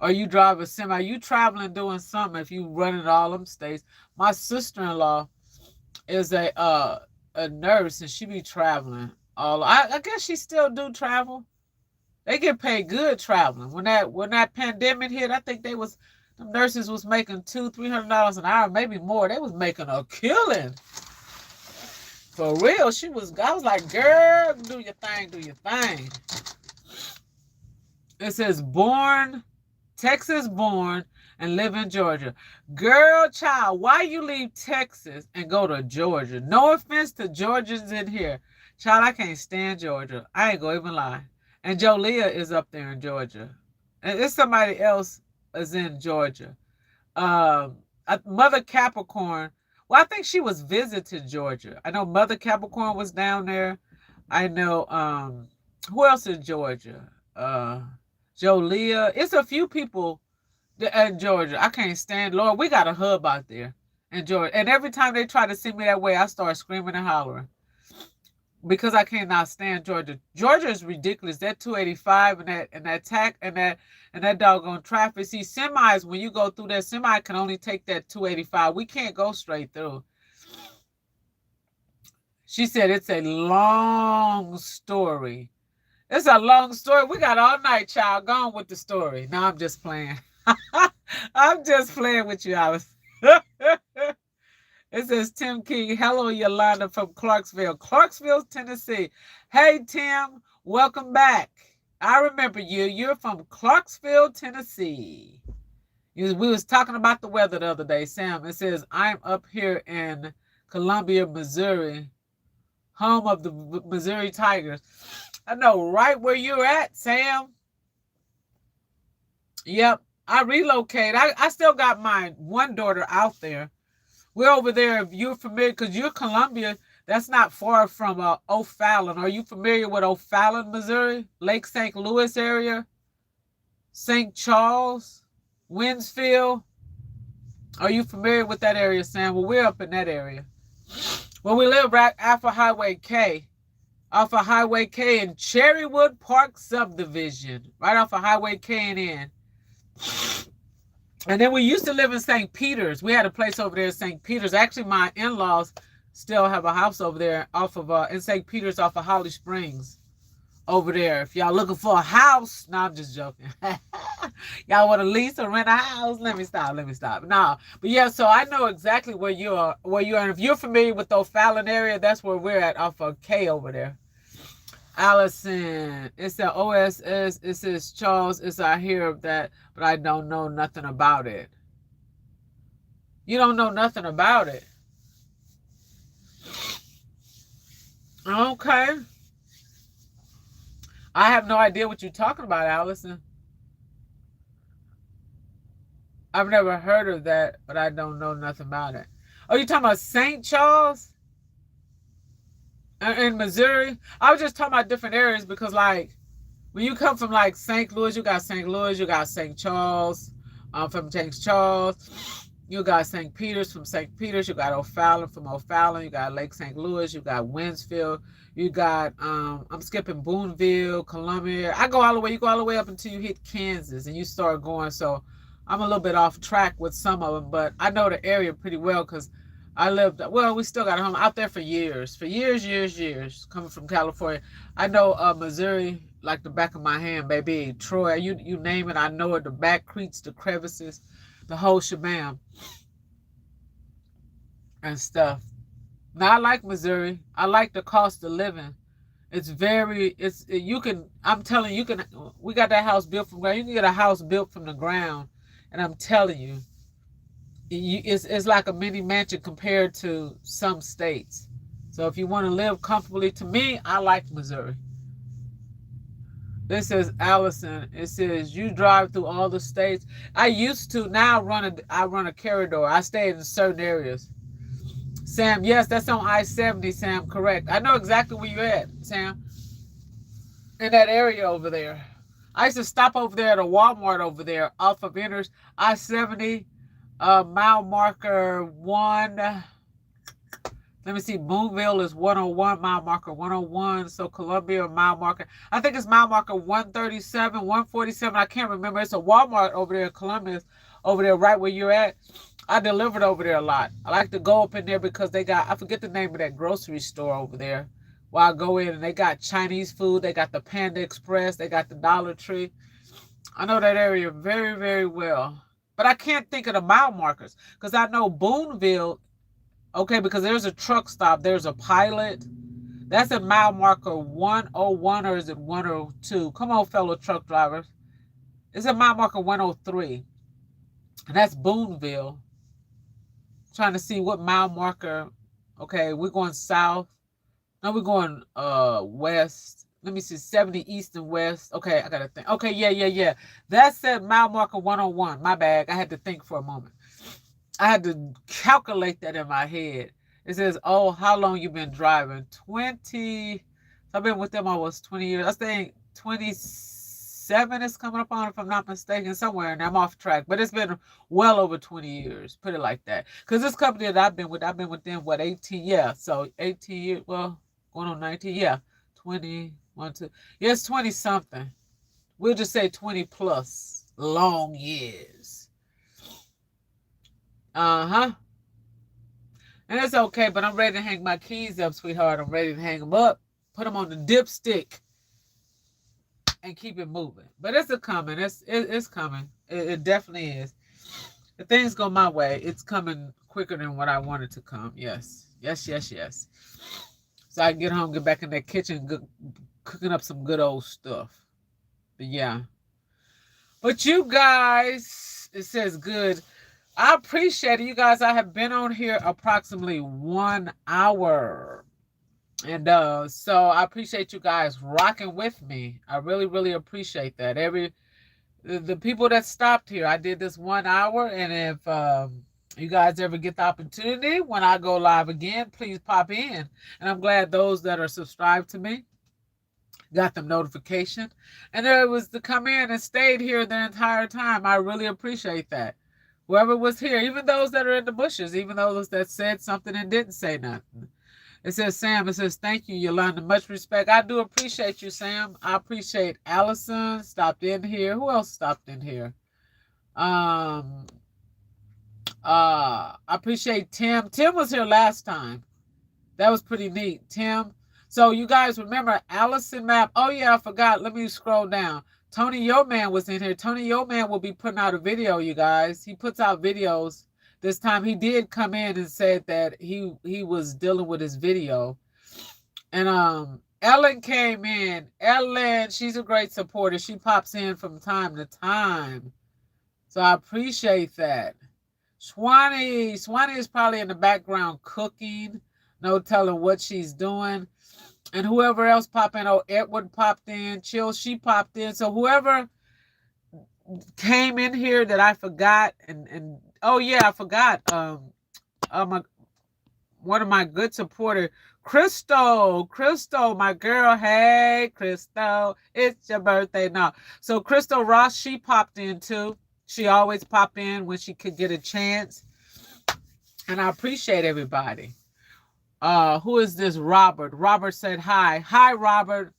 Or you drive a semi? You traveling doing something if you running all them states. My sister-in-law is a nurse, and she be traveling. I guess she still do travel. They get paid good traveling. When that pandemic hit, I think the nurses was making $200-300 an hour, maybe more. They was making a killing. For real, I was like, girl, do your thing, do your thing. It says Texas born and live in Georgia. Girl, child, why you leave Texas and go to Georgia? No offense to Georgians in here. Child, I can't stand Georgia. I ain't gonna even lie. And Jolia is up there in Georgia. And it's somebody else is in Georgia. Mother Capricorn. Well, I think she was visiting Georgia. I know Mother Capricorn was down there. I know who else in Georgia? Jolia. It's a few people in Georgia. I can't stand. Lord, we got a hub out there in Georgia. And every time they try to send me that way, I start screaming and hollering. Because I cannot stand Georgia. Georgia is ridiculous. That 285 and that doggone traffic. See, semis, when you go through that, semi can only take that 285. We can't go straight through. She said it's a long story. It's a long story. We got all night, child. Gone with the story. No, I'm just playing. I'm just playing with you, Alice. It says Tim King. Hello, Yolanda from Clarksville, Tennessee. Hey, Tim. Welcome back. I remember you. You're from Clarksville, Tennessee. We was talking about the weather the other day, Sam. It says, I'm up here in Columbia, Missouri, home of the Missouri Tigers. I know right where you're at, Sam. Yep. I relocated. I still got my one daughter out there. We're over there. If you're familiar, because you're Columbia, That's not far from O'Fallon. Are you familiar with O'Fallon, Missouri? Lake St. Louis area? St. Charles? Winsfield? Are you familiar with that area, Sam? Well, we're up in that area. Well, we live right off of Highway K. Off of Highway K in Cherrywood Park subdivision. Right off of Highway K and N. And then we used to live in St. Peter's. We had a place over there in St. Peter's. Actually, my in-laws still have a house over there off of in St. Peter's off of Holly Springs. Over there. If y'all looking for a house. No, I'm just joking. Y'all want to lease or rent a house? Let me stop. No. But yeah, so I know exactly where you are. And if you're familiar with the O'Fallon area, that's where we're at off of K over there. Allison, it's the OSS, it says Charles, it's I hear of that, but I don't know nothing about it. You don't know nothing about it. Okay. I have no idea what you're talking about, Allison. I've never heard of that, but I don't know nothing about it. Oh, you talking about St. Charles? In Missouri? I was just talking about different areas because, like, when you come from, like, St. Louis, you got St. Louis, you got St. Charles, from St. Charles. You got St. Peter's from St. Peter's. You got O'Fallon from O'Fallon. You got Lake St. Louis. You got Winsfield. You got, I'm skipping Boonville, Columbia. I go all the way, you go all the way up until you hit Kansas and you start going. So I'm a little bit off track with some of them, but I know the area pretty well because I lived, well, we still got a home out there for years. For years, coming from California. I know Missouri like the back of my hand, baby. Troy, you name it, I know it. The back creeks, the crevices, the whole shabam and stuff. Now, I like Missouri. I like the cost of living. You can, I'm telling you, we got that house built from ground. You can get a house built from the ground. And I'm telling you, it's like a mini mansion compared to some states. So if you want to live comfortably, to me, I like Missouri. This says Allison. It says you drive through all the states. I used to. Now I run a corridor. I stay in certain areas. Sam, yes, that's on I-70, Sam, correct. I know exactly where you're at, Sam. In that area over there. I used to stop over there at a Walmart over there off of I-70, mile marker 1. Let me see, Boonville is 101, mile marker 101. So Columbia, mile marker, I think it's mile marker 137, 147. I can't remember. It's a Walmart over there in Columbia, over there right where you're at. I delivered over there a lot. I like to go up in there because they got, I forget the name of that grocery store over there. Well, I go in and they got Chinese food. They got the Panda Express. They got the Dollar Tree. I know that area very, very well. But I can't think of the mile markers because I know Boonville, okay, because there's a truck stop. There's a Pilot. That's a mile marker 101 or is it 102? Come on, fellow truck drivers. It's a mile marker 103. And that's Boonville. Trying to see what mile marker. Okay, we're going south. No, we're going west. Let me see, 70 east and west. Okay, I gotta think. Okay, yeah. That said mile marker 101. My bad. I had to think for a moment. I had to calculate that in my head. It says, oh, how long you been driving? 20. I've been with them almost 20 years. I think 27 is coming up on, if I'm not mistaken, somewhere, and I'm off track. But it's been well over 20 years. Put it like that. Because this company that I've been with them, what, 18? Yeah, so 18 years, well, going on 19, yeah, 20, 1, 2, yes, 20 something. We'll just say 20 plus long years. And it's okay, but I'm ready to hang my keys up, sweetheart. I'm ready to hang them up, put them on the dipstick, and keep it moving. But it's coming. It's coming. It definitely is. If things go my way, it's coming quicker than what I wanted to come. Yes. So I can get home, get back in that kitchen, cooking up some good old stuff. But yeah. But you guys, it says good. I appreciate it. You guys, I have been on here approximately 1 hour. And so I appreciate you guys rocking with me. I really, really appreciate that. The people that stopped here, I did this 1 hour. And You guys ever get the opportunity when I go live again, please pop in. And I'm glad those that are subscribed to me got the notification. And there was to come in and stayed here the entire time. I really appreciate that. Whoever was here, even those that are in the bushes, even those that said something and didn't say nothing. It says, Sam, it says, thank you, Yolanda. Much respect. I do appreciate you, Sam. I appreciate Allison stopped in here. Who else stopped in here? I appreciate Tim. Tim was here last time. That was pretty neat, Tim. So you guys remember Allison Map. Oh yeah, I forgot. Let me scroll down. Tony Yoman was in here. Tony Yoman will be putting out a video, you guys. He puts out videos. This time he did come in and said that he was dealing with his video. And Ellen came in. Ellen, she's a great supporter. She pops in from time to time. So I appreciate that. Swanee is probably in the background cooking. No telling what she's doing. And whoever else popped in. Oh, Edward popped in. Chill, she popped in. So whoever came in here that I forgot. And oh yeah, I forgot. One of my good supporters, Crystal, my girl. Hey, Crystal, it's your birthday now. So Crystal Ross, she popped in too. She always pop in when she could get a chance. And I appreciate everybody. Who is this? Robert. Robert said hi. Hi, Robert.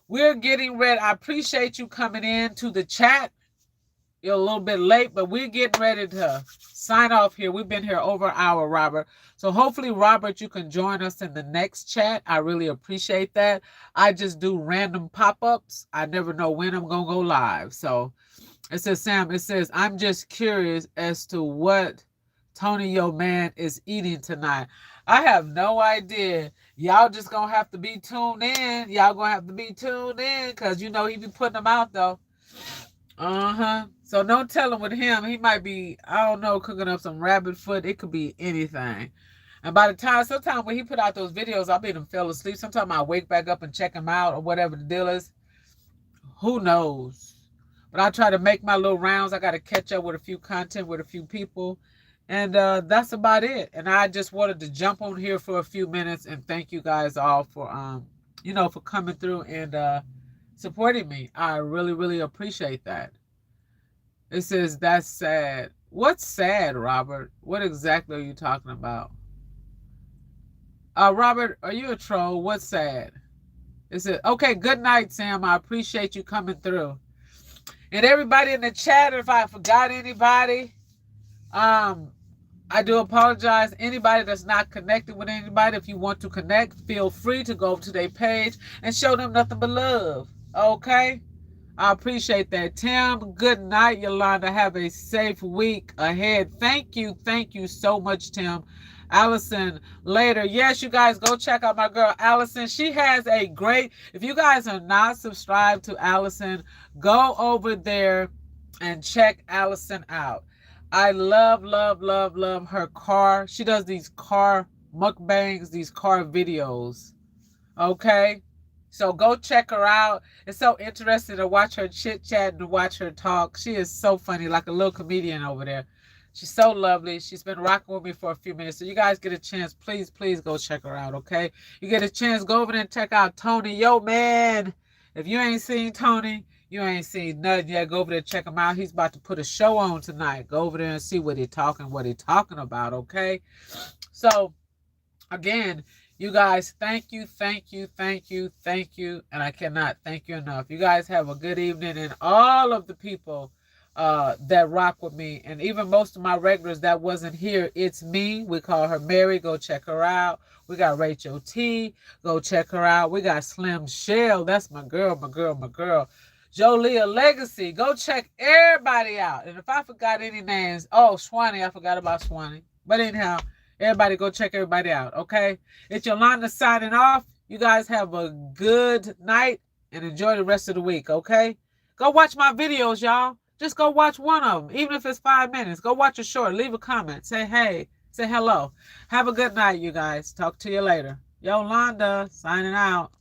We're getting ready. I appreciate you coming in to the chat. You're a little bit late, but we're getting ready to sign off here. We've been here over an hour, Robert. So hopefully, Robert, you can join us in the next chat. I really appreciate that. I just do random pop-ups. I never know when I'm going to go live. So it says, Sam, it says, I'm just curious as to what Tony Yo Man is eating tonight. I have no idea. Y'all just going to have to be tuned in. Y'all going to have to be tuned in because, you know, he be putting them out, though. So don't tell him with him. He might be, I don't know, cooking up some rabbit foot. It could be anything. And by the time, sometimes when he put out those videos, I'll be them fell asleep. Sometimes I wake back up and check him out or whatever the deal is. Who knows? But I try to make my little rounds. I got to catch up with a few content with a few people. And that's about it. And I just wanted to jump on here for a few minutes and thank you guys all for, you know, for coming through and supporting me. I really, really appreciate that. It says, that's sad. What's sad, Robert? What exactly are you talking about? Robert, are you a troll? What's sad? It says, okay, good night, Sam. I appreciate you coming through. And everybody in the chat, if I forgot anybody, I do apologize. Anybody that's not connected with anybody, if you want to connect, feel free to go to their page and show them nothing but love. Okay? I appreciate that. Tim, good night, Yolanda. Have a safe week ahead. Thank you so much, Tim. Allison, later. Yes, you guys go check out my girl, Allison. She has a great, if you guys are not subscribed to Allison, go over there and check Allison out. I love her car. She does these car mukbangs, these car videos. Okay? So go check her out. It's so interesting to watch her chit chat and to watch her talk. She is so funny, like a little comedian over there. She's so lovely. She's been rocking with me for a few minutes. So you guys get a chance, please go check her out, okay? You get a chance, go over there and check out Tony. Yo, man, if you ain't seen Tony, you ain't seen nothing yet. Go over there and check him out. He's about to put a show on tonight. Go over there and see what he's talking about, okay? So, again, you guys, thank you. And I cannot thank you enough. You guys have a good evening. And all of the people that rock with me, and even most of my regulars that wasn't here, it's me. We call her Mary. Go check her out. We got Rachel T. Go check her out. We got Slim Shell. That's my girl. Jolia Legacy. Go check everybody out. And if I forgot any names, oh, Swanee, I forgot about Swanee. But anyhow, everybody go check everybody out, okay? It's Yolanda signing off. You guys have a good night and enjoy the rest of the week, okay? Go watch my videos, y'all. Just go watch one of them, even if it's 5 minutes. Go watch a short. Leave a comment. Say hey. Say hello. Have a good night, you guys. Talk to you later. Yolanda signing out.